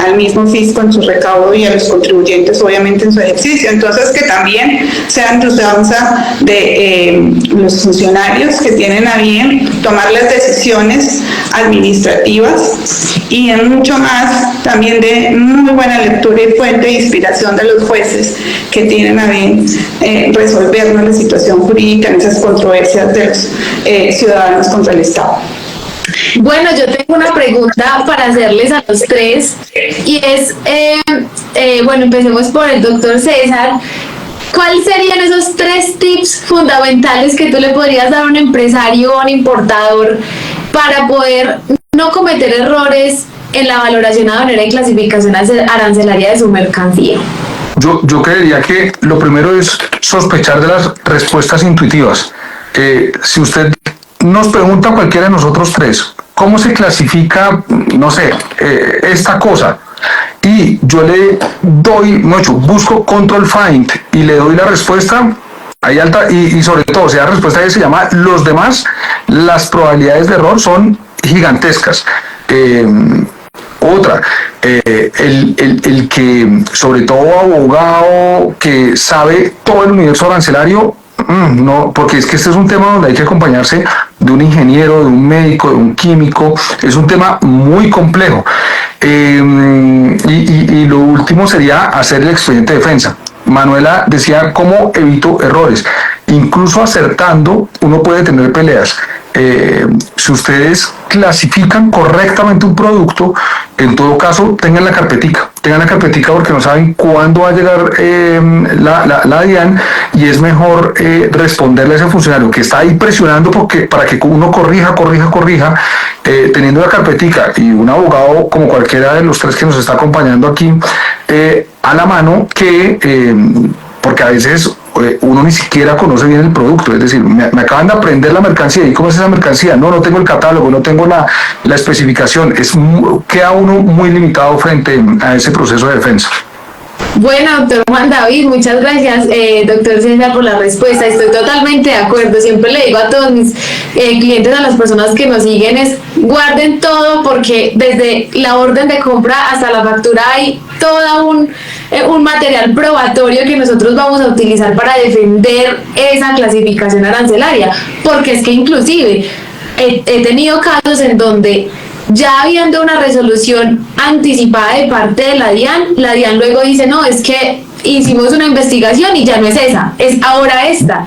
al mismo fisco en su recaudo y a los contribuyentes, obviamente, en su ejercicio. Entonces, que también sean de usanza de los funcionarios que tienen a bien tomar las decisiones administrativas, y en mucho más también de muy buena lectura y fuente de inspiración de los jueces que tienen a bien resolvernos la situación jurídica en esas controversias de los ciudadanos contra el Estado. Bueno, yo tengo una pregunta para hacerles a los tres, y es, bueno, empecemos por el doctor César. ¿Cuáles serían esos 3 tips fundamentales que tú le podrías dar a un empresario o un importador para poder no cometer errores en la valoración aduanera y clasificación arancelaria de su mercancía? Yo creería que lo primero es sospechar de las respuestas intuitivas. Si usted nos pregunta a cualquiera de nosotros 3, ¿cómo se clasifica, no sé, esta cosa? Y yo le doy, busco control find y le doy la respuesta, hay alta, y sobre todo, si la respuesta se llama los demás, las probabilidades de error son gigantescas. Otra, el que, sobre todo abogado que sabe todo el universo arancelario, no, porque es que este es un tema donde hay que acompañarse de un ingeniero, de un médico, de un químico. Es un tema muy complejo. Y lo último sería hacer el expediente de defensa. Manuela decía cómo evito errores. Incluso acertando, uno puede tener peleas. Si ustedes clasifican correctamente un producto, en todo caso tengan la carpetica porque no saben cuándo va a llegar la DIAN, y es mejor responderle a ese funcionario que está ahí presionando para que uno corrija, teniendo la carpetica y un abogado como cualquiera de los 3 que nos está acompañando aquí a la mano, porque a veces uno ni siquiera conoce bien el producto. Es decir, me acaban de aprender la mercancía, ¿y cómo es esa mercancía? No tengo el catálogo, no tengo la especificación. Queda uno muy limitado frente a ese proceso de defensa. Bueno, doctor Juan David, muchas gracias, doctor César, por la respuesta. Estoy totalmente de acuerdo. Siempre le digo a todos mis clientes, a las personas que nos siguen, es guarden todo, porque desde la orden de compra hasta la factura hay todo un material probatorio que nosotros vamos a utilizar para defender esa clasificación arancelaria, porque es que inclusive he tenido casos en donde, ya habiendo una resolución anticipada de parte de la DIAN luego dice: no, es que hicimos una investigación y ya no es esa, es ahora esta.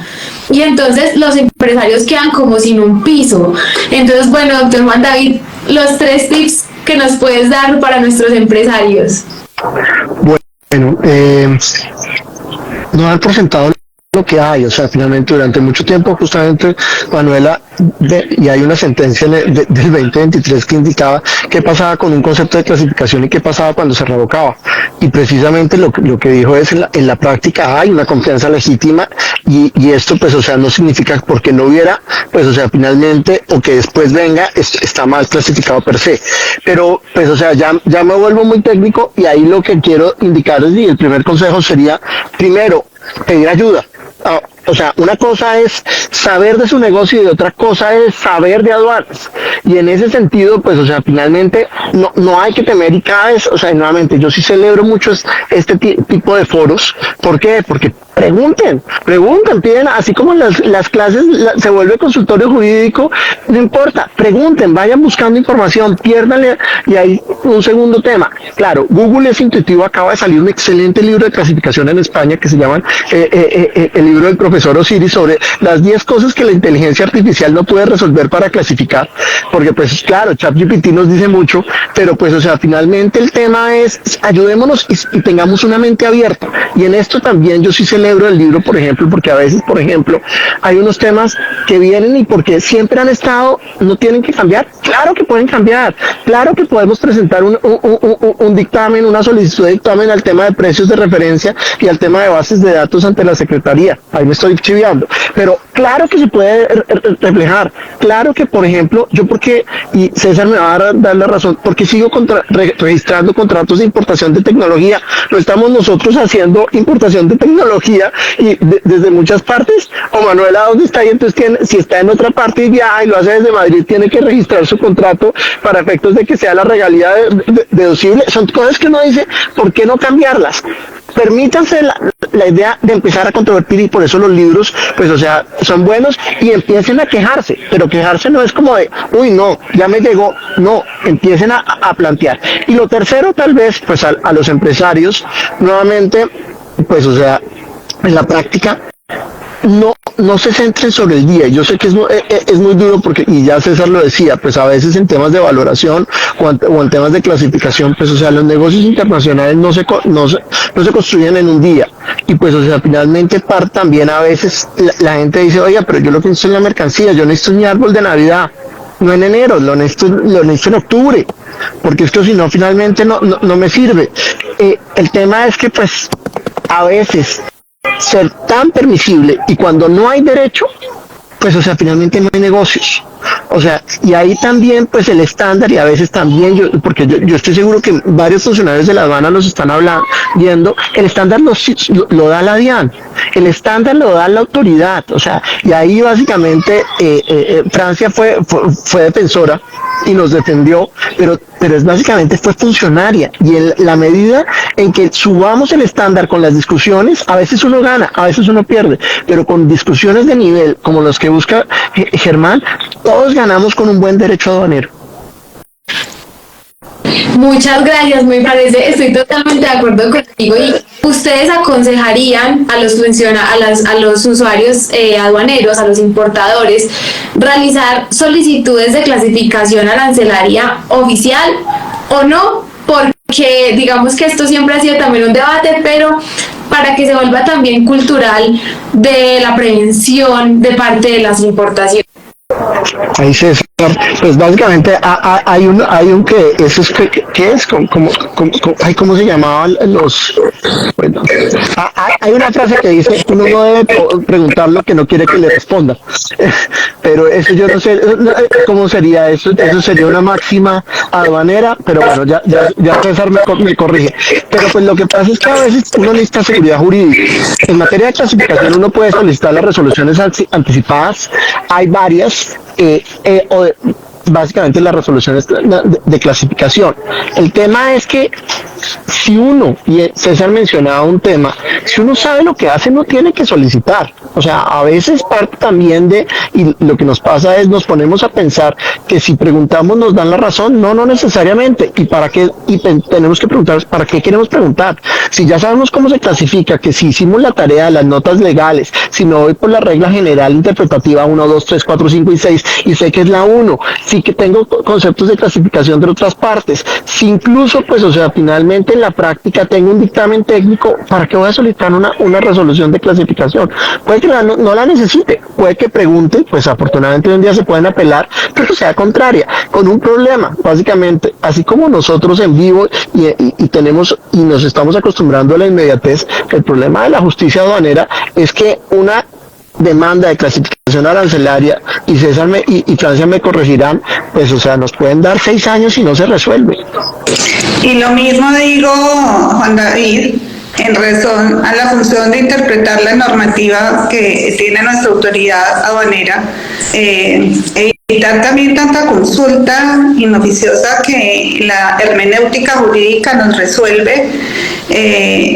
Y entonces los empresarios quedan como sin un piso. Entonces, bueno, doctor Juan David, los 3 tips que nos puedes dar para nuestros empresarios. Bueno, no dar por sentado lo que hay, o sea, finalmente durante mucho tiempo justamente Manuela, y hay una sentencia del 2023 que indicaba qué pasaba con un concepto de clasificación y qué pasaba cuando se revocaba, y precisamente lo que dijo es en la práctica hay una confianza legítima, y esto pues, o sea, no significa porque no hubiera, pues, o sea, finalmente, o que después venga, está mal clasificado per se, pero pues, o sea, ya me vuelvo muy técnico, y ahí lo que quiero indicarles, y el primer consejo sería, primero, pedir ayuda. O sea, una cosa es saber de su negocio y otra cosa es saber de aduanas. Y en ese sentido, pues, o sea, finalmente no hay que temer, y cada vez, o sea, nuevamente, yo sí celebro mucho este tipo de foros. ¿Por qué? Porque pregunten, piden, así como las clases se vuelve consultorio jurídico, no importa, pregunten, vayan buscando información, piérdanle. Y hay un segundo tema. Claro, Google es intuitivo, acaba de salir un excelente libro de clasificación en España que se llama el libro del profesor Osiris sobre las 10 cosas que la inteligencia artificial no puede resolver para clasificar, porque pues claro, ChatGPT nos dice mucho, pero pues, o sea, finalmente el tema es ayudémonos y tengamos una mente abierta. Y en esto también yo sí celebro el libro, por ejemplo, porque a veces, por ejemplo, hay unos temas que vienen y porque siempre han estado, no tienen que cambiar. Claro que pueden cambiar, claro que podemos presentar un dictamen, una solicitud de dictamen al tema de precios de referencia y al tema de bases de datos ante la Secretaría. Ahí me estoy chiviando, pero claro que se puede reflejar. Claro que, por ejemplo, yo porque, y César me va a dar la razón, porque sigo registrando contratos de importación de tecnología. No estamos nosotros haciendo importación de tecnología y desde muchas partes, o Manuela, ¿dónde está? Y entonces si está en otra parte y viaja y lo hace desde Madrid, tiene que registrar su contrato para efectos de que sea la regalía deducible. Son cosas que uno dice, ¿por qué no cambiarlas? Permítanse la idea de empezar a controvertir, y por eso los libros, pues, o sea, son buenos, y empiecen a quejarse, pero quejarse no es como de, uy, no, ya me llegó, no, empiecen a plantear. Y lo tercero, tal vez, pues, a los empresarios, nuevamente, pues, o sea, en la práctica, no se centren sobre el día. Yo sé que es muy duro porque, y ya César lo decía, pues a veces en temas de valoración o en temas de clasificación, pues, o sea, los negocios internacionales no se construyen en un día. Y pues, o sea, finalmente también a veces la gente dice, oiga, pero yo lo que necesito es la mercancía, yo necesito mi árbol de Navidad, no en enero, lo necesito en octubre, porque esto si no finalmente no me sirve. El tema es que, pues, a veces ser tan permisible, y cuando no hay derecho, pues, o sea, finalmente no hay negocios. O sea, y ahí también, pues, el estándar, y a veces también porque yo estoy seguro que varios funcionarios de la aduana nos están viendo, el estándar lo da la DIAN, el estándar lo da la autoridad. O sea, y ahí básicamente Francia fue defensora y nos defendió, pero es básicamente fue funcionaria, y en la medida en que subamos el estándar con las discusiones, a veces uno gana, a veces uno pierde, pero con discusiones de nivel como los que busca Germán, todos ganamos con un buen derecho aduanero. Muchas gracias, me parece, estoy totalmente de acuerdo contigo. Y ustedes aconsejarían a los usuarios aduaneros, a los importadores, realizar solicitudes de clasificación arancelaria oficial o no, porque digamos que esto siempre ha sido también un debate, pero para que se vuelva también cultural de la prevención de parte de las importaciones. Ahí César, pues básicamente hay un que eso es que es ¿cómo se llamaban los? Bueno, hay una frase que dice uno no debe preguntar lo que no quiere que le responda, pero eso yo no sé cómo sería eso. Eso sería una máxima aduanera, pero bueno, ya César me corrige. Pero pues lo que pasa es que a veces uno necesita seguridad jurídica. En materia de clasificación uno puede solicitar las resoluciones anticipadas, hay varias. Básicamente las resoluciones de clasificación. El tema es que si uno, y César mencionaba un tema, si uno sabe lo que hace, no tiene que solicitar. O sea, a veces parte también y lo que nos pasa es nos ponemos a pensar que si preguntamos nos dan la razón. No necesariamente. ¿Y para qué? Y tenemos que preguntar, ¿para qué queremos preguntar? Si ya sabemos cómo se clasifica, que si hicimos la tarea, las notas legales, si me voy por la regla general interpretativa 1, 2, 3, 4, 5 y 6, y sé que es la 1, sí que tengo conceptos de clasificación de otras partes, si incluso, pues, o sea, finalmente finalmente en la práctica tengo un dictamen técnico, ¿para qué voy a solicitar una resolución de clasificación? Puede que no la necesite, puede que pregunte, pues afortunadamente hoy en día se pueden apelar, pero sea contraria, con un problema, básicamente, así como nosotros en vivo y tenemos y nos estamos acostumbrando a la inmediatez, el problema de la justicia aduanera es que una demanda de clasificación arancelaria, y César y Francia me corregirán, pues o sea, nos pueden dar 6 años y no se resuelve. Y lo mismo digo, Juan David, en razón a la función de interpretar la normativa que tiene nuestra autoridad aduanera, evitar también tanta consulta inoficiosa que la hermenéutica jurídica nos resuelve,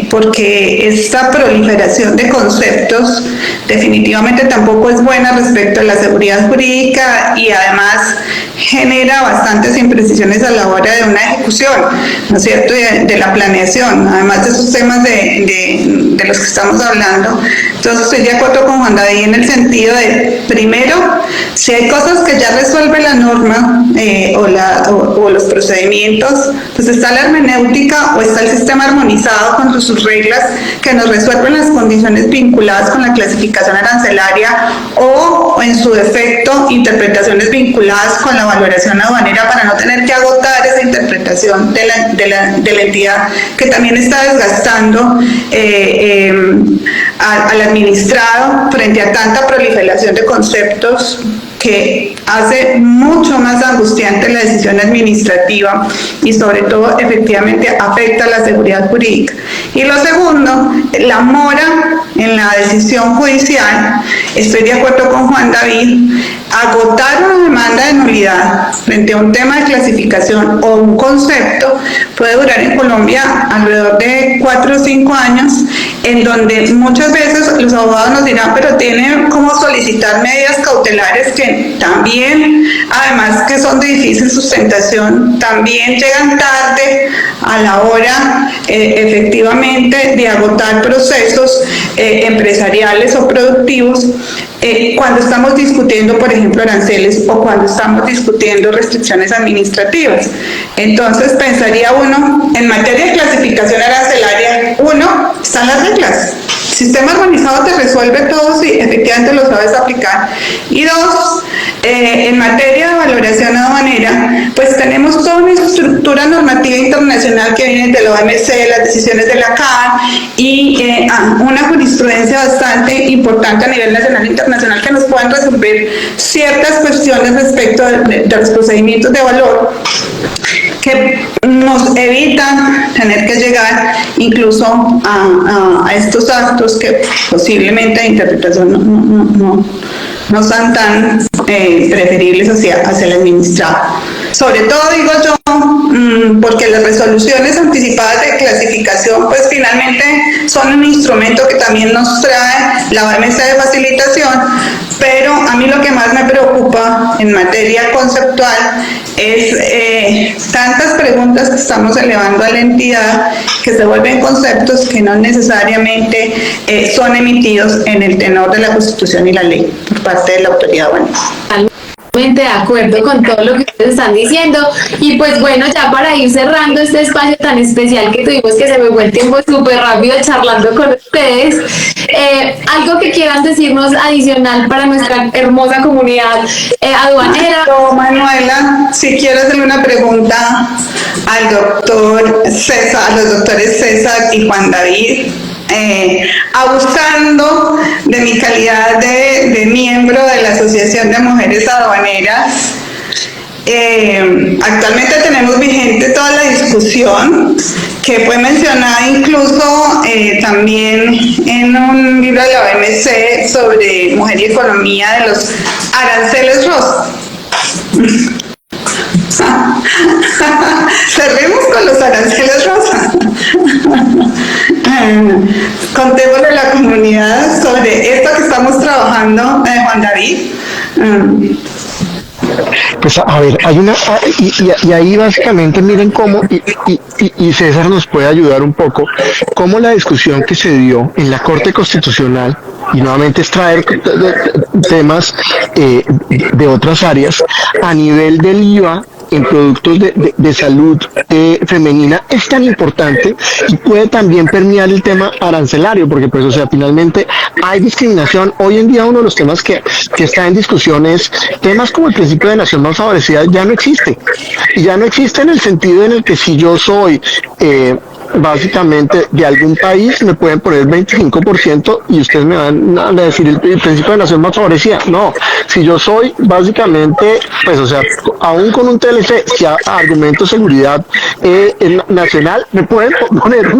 porque esta proliferación de conceptos definitivamente tampoco es buena respecto a la seguridad jurídica y además genera bastantes imprecisiones a la hora de una ejecución, ¿no es cierto?, de la planeación, además de esos temas de los que estamos hablando. Entonces estoy de acuerdo con Juan David en el sentido de, primero, si hay cosas que ya resuelve la norma o los procedimientos, pues está la hermenéutica o está el sistema armonizado con sus reglas que nos resuelven las condiciones vinculadas con la clasificación arancelaria o en su defecto interpretaciones vinculadas con la valoración aduanera para no tener que agotar esa interpretación de la entidad que también está desgastando al administrado frente a tanta proliferación de conceptos que hace mucho más angustiante la decisión administrativa y sobre todo efectivamente afecta a la seguridad jurídica. Y lo segundo, la mora en la decisión judicial. Estoy de acuerdo con Juan David, agotar una demanda de nulidad frente a un tema de clasificación o un concepto puede durar en Colombia alrededor de 4 o 5 años, en donde muchas veces los abogados nos dirán, pero tienen cómo solicitar medidas cautelares que también, además que son de difícil sustentación, también llegan tarde a la hora efectivamente de agotar procesos empresariales o productivos cuando estamos discutiendo, por ejemplo, aranceles o cuando estamos discutiendo restricciones administrativas. Entonces pensaría uno, en materia de clasificación arancelaria, uno, están las reglas. Sistema armonizado te resuelve todo si efectivamente lo sabes aplicar. Y dos, en materia de valoración aduanera, pues tenemos toda una estructura normativa internacional que viene de la OMC, las decisiones de la CAN y una jurisprudencia bastante importante a nivel nacional e internacional que nos puedan resolver ciertas cuestiones respecto de los procedimientos de valor que nos evitan tener que llegar incluso a estos actos que posiblemente de interpretación no son tan preferibles hacia el administrado. Sobre todo, digo yo, porque las resoluciones anticipadas de clasificación, pues finalmente son un instrumento que también nos trae la OMC de facilitación, pero a mí lo que más me preocupa en materia conceptual es tantas preguntas que estamos elevando a la entidad que se vuelven conceptos que no necesariamente son emitidos en el tenor de la Constitución y la ley por parte de la autoridad aduanera. De acuerdo con todo lo que ustedes están diciendo. Y pues bueno, ya para ir cerrando este espacio tan especial que tuvimos, que se me fue el tiempo súper rápido charlando con ustedes, algo que quieran decirnos adicional para nuestra hermosa comunidad aduanera. Manuela, si quiero hacerle una pregunta al doctor César, a los doctores César y Juan David, abusando de mi calidad de miembro de la Asociación de Mujeres Aduaneras. Actualmente tenemos vigente toda la discusión que fue mencionada incluso también en un libro de la OMC sobre mujer y economía de los aranceles rosa. Cerremos con los aranceles rosa. Contémosle a la comunidad sobre esto que estamos trabajando, Juan David. Pues a ver, hay una y ahí básicamente miren cómo y César nos puede ayudar un poco, cómo la discusión que se dio en la Corte Constitucional, y nuevamente es traer temas de otras áreas, a nivel del IVA en productos de salud femenina es tan importante y puede también permear el tema arancelario, porque pues, o sea, finalmente hay discriminación. Hoy en día uno de los temas que está en discusión es temas como el principio de nación más favorecida ya no existe. Y ya no existe en el sentido en el que si yo soy básicamente de algún país me pueden poner 25% y ustedes me van a decir el principio de nación más favorecida. No, si yo soy básicamente, pues o sea, aún con un TLC, si argumento seguridad nacional, me pueden poner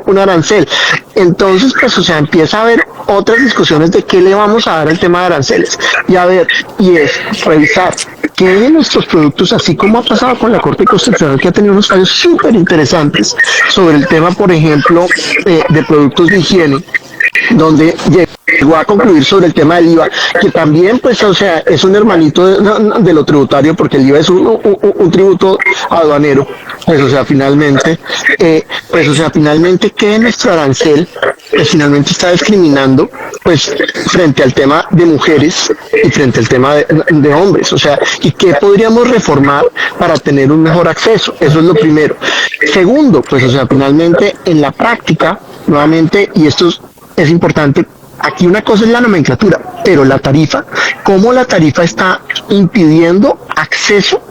un arancel. Entonces, pues o sea, empieza a haber otras discusiones de qué le vamos a dar al tema de aranceles. Y es revisar que de nuestros productos, así como ha pasado con la Corte Constitucional, que ha tenido unos fallos súper interesantes sobre el tema, por ejemplo, de productos de higiene, donde llegó a concluir sobre el tema del IVA, que también, pues, o sea, es un hermanito de lo tributario, porque el IVA es un tributo aduanero, pues, o sea, finalmente, que nuestro arancel, pues, finalmente está discriminando, pues, frente al tema de mujeres y frente al tema de hombres, o sea, y qué podríamos reformar para tener un mejor acceso. Eso es lo primero. Segundo, pues, o sea, finalmente, en la práctica, nuevamente, y esto es importante, aquí una cosa es la nomenclatura, pero la tarifa, cómo la tarifa está impidiendo acceso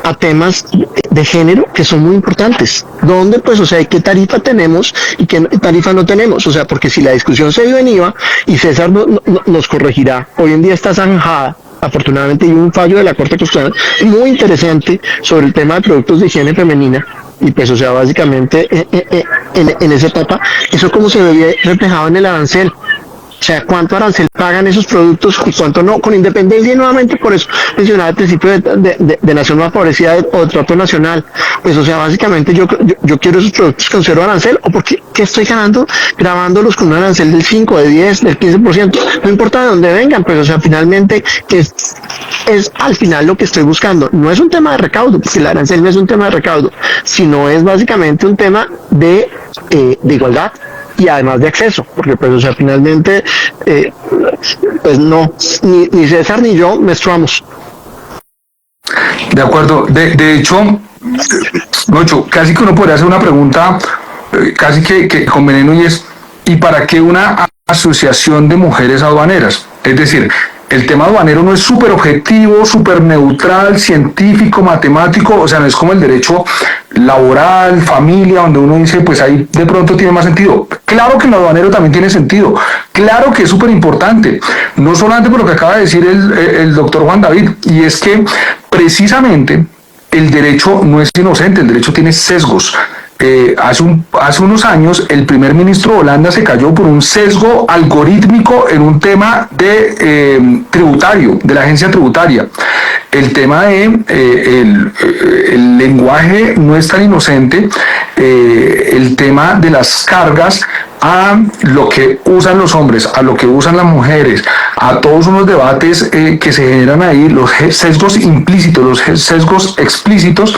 a temas de género que son muy importantes. ¿Dónde, pues, o sea, qué tarifa tenemos y qué tarifa no tenemos? O sea, porque si la discusión se dio en IVA, y César nos corregirá, hoy en día está zanjada. Afortunadamente hay un fallo de la Corte Constitucional muy interesante sobre el tema de productos de higiene femenina, y pues, o sea, básicamente en esa etapa, eso como se ve reflejado en el arancel. O sea, cuánto arancel pagan esos productos y cuánto no, con independencia, y nuevamente por eso mencionaba el principio de nación más favorecida o de trato nacional. Pues, o sea, básicamente yo quiero esos productos con cero arancel, o porque ¿qué estoy ganando grabándolos con un arancel del 5, de 10, del 15%? No importa de dónde vengan, pues, o sea, finalmente es al final lo que estoy buscando. No es un tema de recaudo, porque el arancel no es un tema de recaudo, sino es básicamente un tema de igualdad y además de acceso, porque pues, o sea, finalmente, pues no, ni César ni yo menstruamos. De acuerdo, de hecho, Nocho, casi que uno podría hacer una pregunta, casi que con veneno, y es, ¿y para qué una asociación de mujeres aduaneras? Es decir, el tema aduanero no es súper objetivo, súper neutral, científico, matemático, o sea, no es como el derecho laboral, familia, donde uno dice, pues ahí de pronto tiene más sentido. Claro que el aduanero también tiene sentido, claro que es súper importante, no solamente por lo que acaba de decir el doctor Juan David, y es que precisamente el derecho no es inocente, el derecho tiene sesgos. Hace unos años el primer ministro de Holanda se cayó por un sesgo algorítmico en un tema de tributario, de la agencia tributaria. El tema de el lenguaje no es tan inocente, el tema de las cargas a lo que usan los hombres, a lo que usan las mujeres, a todos unos debates que se generan ahí, los sesgos implícitos, los sesgos explícitos,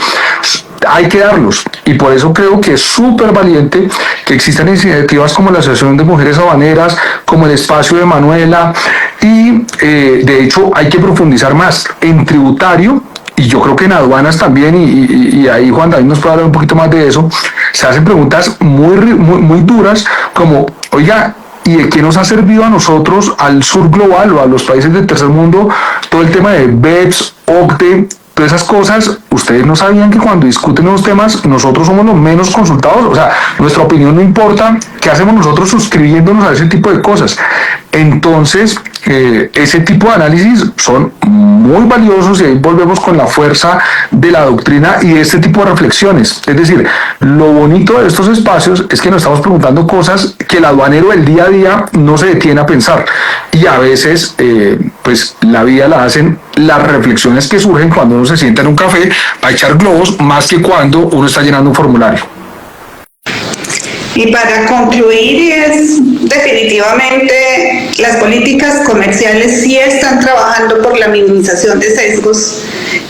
hay que darlos, y por eso creo que es súper valiente que existan iniciativas como la Asociación de Mujeres Habaneras, como el espacio de Manuela, y de hecho hay que profundizar más en tributario, y yo creo que en aduanas también, y ahí Juan David nos puede hablar un poquito más de eso. Se hacen preguntas muy duras, como, oiga, ¿y de qué nos ha servido a nosotros, al sur global o a los países del tercer mundo, todo el tema de BEPS, OCDE, todas esas cosas? Ustedes no sabían que cuando discuten esos temas nosotros somos los menos consultados, o sea, nuestra opinión no importa. ¿Qué hacemos nosotros suscribiéndonos a ese tipo de cosas? Entonces, ese tipo de análisis son muy valiosos, y ahí volvemos con la fuerza de la doctrina y de este tipo de reflexiones. Es decir, lo bonito de estos espacios es que nos estamos preguntando cosas que el aduanero del día a día no se detiene a pensar, y a veces pues la vida la hacen las reflexiones que surgen cuando uno se sienta en un café a echar globos, más que cuando uno está llenando un formulario. Y para concluir, es definitivamente las políticas comerciales sí están trabajando por la minimización de sesgos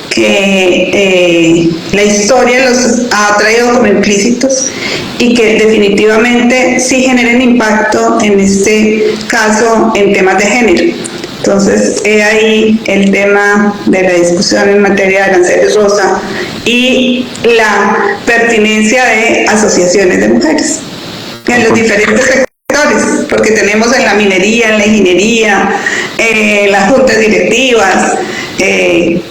que la historia los ha traído como implícitos, y que definitivamente sí generan impacto, en este caso en temas de género. Entonces, he ahí el tema de la discusión en materia de aranceles rosa y la pertinencia de asociaciones de mujeres en los diferentes sectores, porque tenemos en la minería, en la ingeniería, las juntas directivas,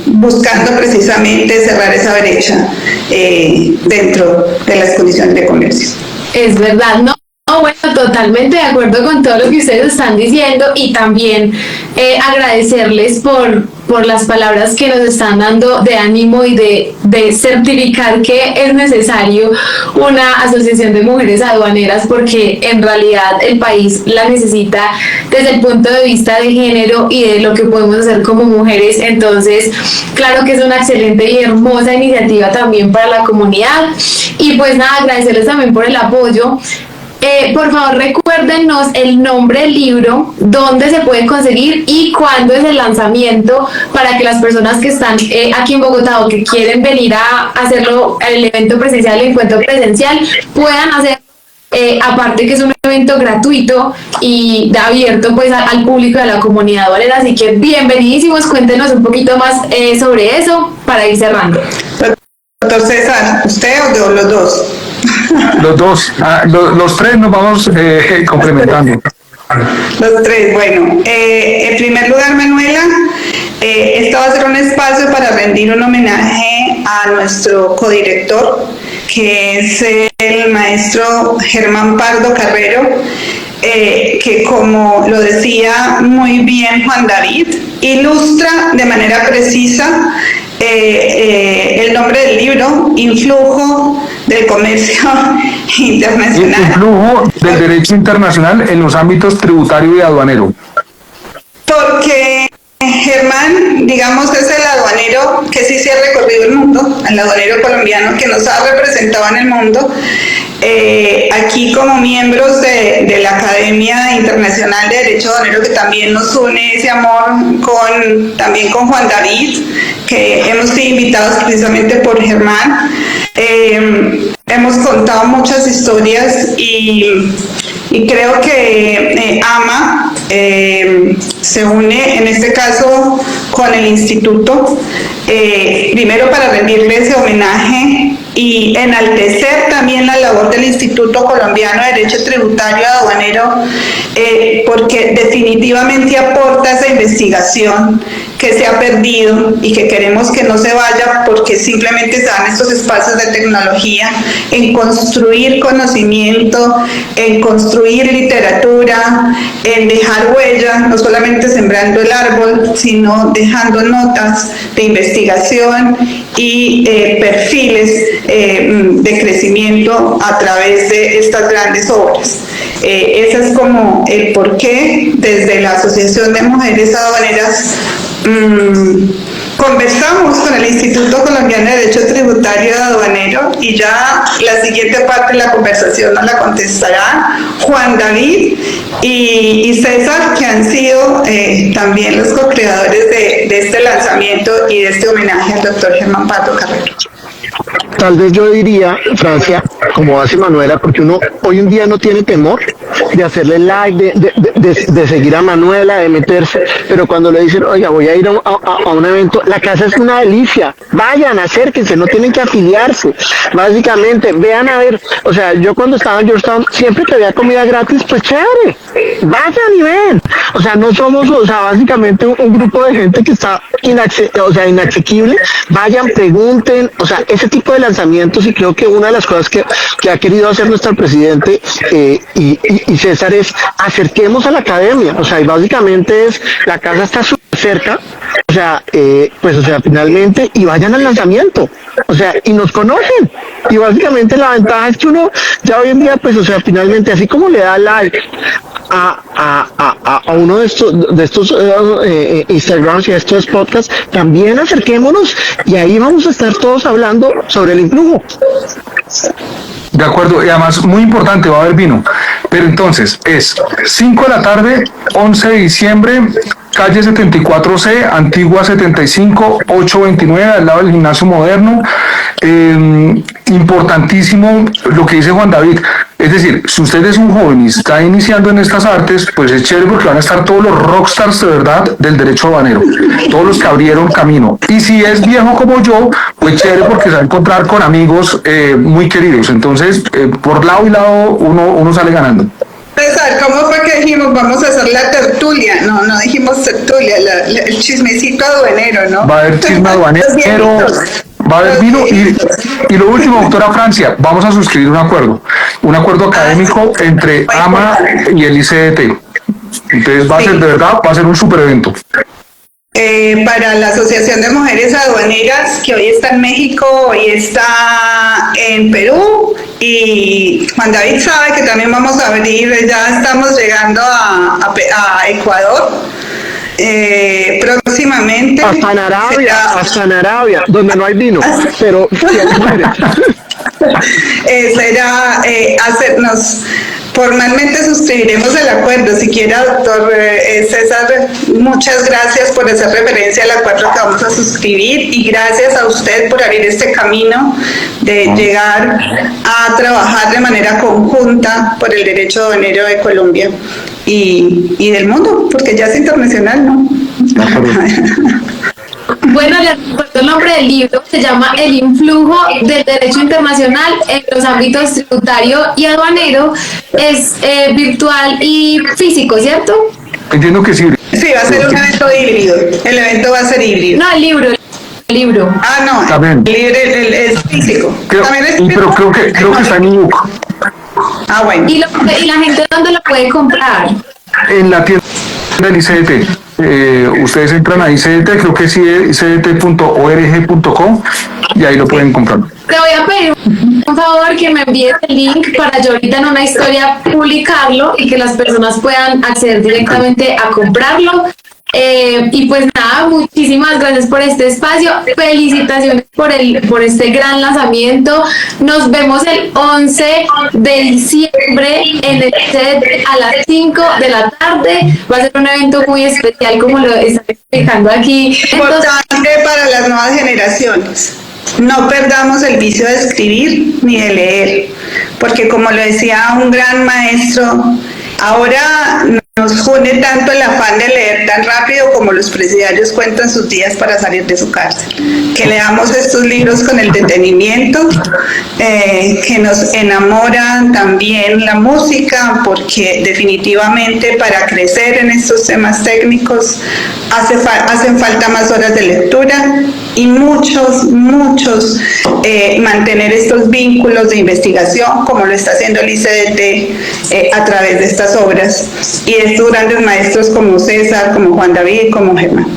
buscando precisamente cerrar esa brecha dentro de las condiciones de comercio. Es verdad, no. Bueno, totalmente de acuerdo con todo lo que ustedes están diciendo y también agradecerles por las palabras que nos están dando de ánimo y de certificar que es necesario una asociación de mujeres aduaneras, porque en realidad el país la necesita desde el punto de vista de género y de lo que podemos hacer como mujeres. Entonces, claro que es una excelente y hermosa iniciativa también para la comunidad. Y pues nada, agradecerles también por el apoyo. Por favor, recuérdenos el nombre del libro, dónde se puede conseguir y cuándo es el lanzamiento, para que las personas que están aquí en Bogotá o que quieren venir a hacerlo, el evento presencial, el encuentro presencial, puedan hacer. Aparte que es un evento gratuito y abierto pues al público de la comunidad aduanera, así que bienvenidísimos. Cuéntenos un poquito más sobre eso para ir cerrando. Doctor César, ¿usted o los dos? Los dos, los tres nos vamos complementando. Los tres, bueno. En primer lugar, Manuela, esto va a ser un espacio para rendir un homenaje a nuestro codirector, que es el maestro Germán Pardo Carrero, que, como lo decía muy bien Juan David, ilustra de manera precisa el nombre del libro: Influjo del comercio internacional. Influjo del derecho internacional en los ámbitos tributario y aduanero. Porque Germán, digamos, es el aduanero que sí se ha recorrido el mundo, el aduanero colombiano que nos ha representado en el mundo. Aquí, como miembros de la Academia Internacional de Derecho Aduanero, que también nos une ese amor también con Juan David, que hemos sido invitados precisamente por Germán. Hemos contado muchas historias y creo que AMA se une en este caso con el instituto, primero para rendirle ese homenaje y enaltecer también la labor del Instituto Colombiano de Derecho Tributario y Aduanero, porque definitivamente aporta esa investigación que se ha perdido y que queremos que no se vaya, porque simplemente se dan estos espacios de tecnología en construir conocimiento, en construir literatura, en dejar huella, no solamente sembrando el árbol, sino dejando notas de investigación y perfiles de crecimiento a través de estas grandes obras. Ese es como el porqué desde la Asociación de Mujeres Aduaneras conversamos con el Instituto Colombiano de Derecho Tributario y Aduanero, y ya la siguiente parte de la conversación nos la contestará Juan David y César, que han sido también los co-creadores de este lanzamiento y de este homenaje al doctor Germán Pardo Carrero. Tal vez yo diría, Francia, como hace Manuela, porque uno hoy en día no tiene temor de hacerle like, de seguir a Manuela, de meterse, pero cuando le dicen, oiga, voy a ir a un evento, la casa es una delicia, vayan, acérquense, no tienen que afiliarse, básicamente, vean a ver, o sea, yo cuando estaba en Georgetown, siempre que había comida gratis, pues chévere, vayan y ven, o sea, no somos, o sea, básicamente un grupo de gente que está inaccesible, vayan, pregunten, o sea, ese tipo de lanzamientos, y creo que una de las cosas que ha querido hacer nuestro presidente y César es acerquemos a la academia, o sea, y básicamente es, la casa está súper cerca, o sea, finalmente, y vayan al lanzamiento, o sea, y nos conocen, y básicamente la ventaja es que uno ya hoy en día, pues, o sea, finalmente, así como le da like a uno de estos Instagrams y a estos podcasts, también acerquémonos y ahí vamos a estar todos hablando sobre el influjo. De acuerdo, y además muy importante, va a haber vino. Pero entonces, es 5 de la tarde, 11 de diciembre, calle 74C, Antigua 75, 829, al lado del Gimnasio Moderno. Importantísimo lo que dice Juan David. Es decir, si usted es un joven y está iniciando en estas artes, pues es chévere porque van a estar todos los rockstars de verdad del derecho aduanero, todos los que abrieron camino. Y si es viejo como yo, pues chévere porque se va a encontrar con amigos muy queridos. Entonces, por lado y lado, uno sale ganando. César, ¿cómo fue que dijimos vamos a hacer la tertulia? No dijimos tertulia, el chismecito aduanero, ¿no? Va a haber chisme aduanero, va a haber vino y lo último, doctora Francia, vamos a suscribir un acuerdo académico entre AMA y el ICDT. Entonces va a ser de verdad, va a ser un super evento. Para la Asociación de Mujeres Aduaneras, que hoy está en México, hoy está en Perú, y Juan David sabe que también vamos a abrir, ya estamos llegando a Ecuador. Próximamente hasta en Arabia, donde no hay vino, pero sí hay mujeres. Será hacernos, formalmente suscribiremos el acuerdo. Siquiera, doctor César, muchas gracias por hacer referencia al acuerdo que vamos a suscribir, y gracias a usted por abrir este camino de llegar a trabajar de manera conjunta por el derecho aduanero de Colombia y del mundo, porque ya es internacional, ¿no? Bueno, les recuerdo el nombre del libro, se llama El influjo del derecho internacional en los ámbitos tributario y aduanero. Es virtual y físico, ¿cierto? Entiendo que sí. Sí, va a ser un evento híbrido. El evento va a ser híbrido. No, el libro. Ah, no, También. el libro es físico. ¿También es Pero físico? creo que está en ebook. Ah, bueno. ¿Y la gente dónde lo puede comprar? En la tienda del ICDT. Ustedes entran a ICDT, creo que sí, icdt.org.co, y ahí lo pueden comprar. Te voy a pedir un favor que me envíes el link para yo ahorita en una historia publicarlo y que las personas puedan acceder directamente a comprarlo. Y pues nada, muchísimas gracias por este espacio, felicitaciones por este gran lanzamiento. Nos vemos el 11 de diciembre en el set a las 5 de la tarde. Va a ser un evento muy especial, como lo están explicando aquí. Importante para las nuevas generaciones. No perdamos el vicio de escribir ni de leer, porque como lo decía un gran maestro, ahora nos une tanto el afán de leer tan rápido como los presidiarios cuentan sus días para salir de su cárcel. Que leamos estos libros con el detenimiento, que nos enamoran también la música, porque definitivamente para crecer en estos temas técnicos hacen falta más horas de lectura y muchos mantener estos vínculos de investigación, como lo está haciendo el ICDT a través de estas obras y de estos grandes maestros como César, como Juan David, como Germán.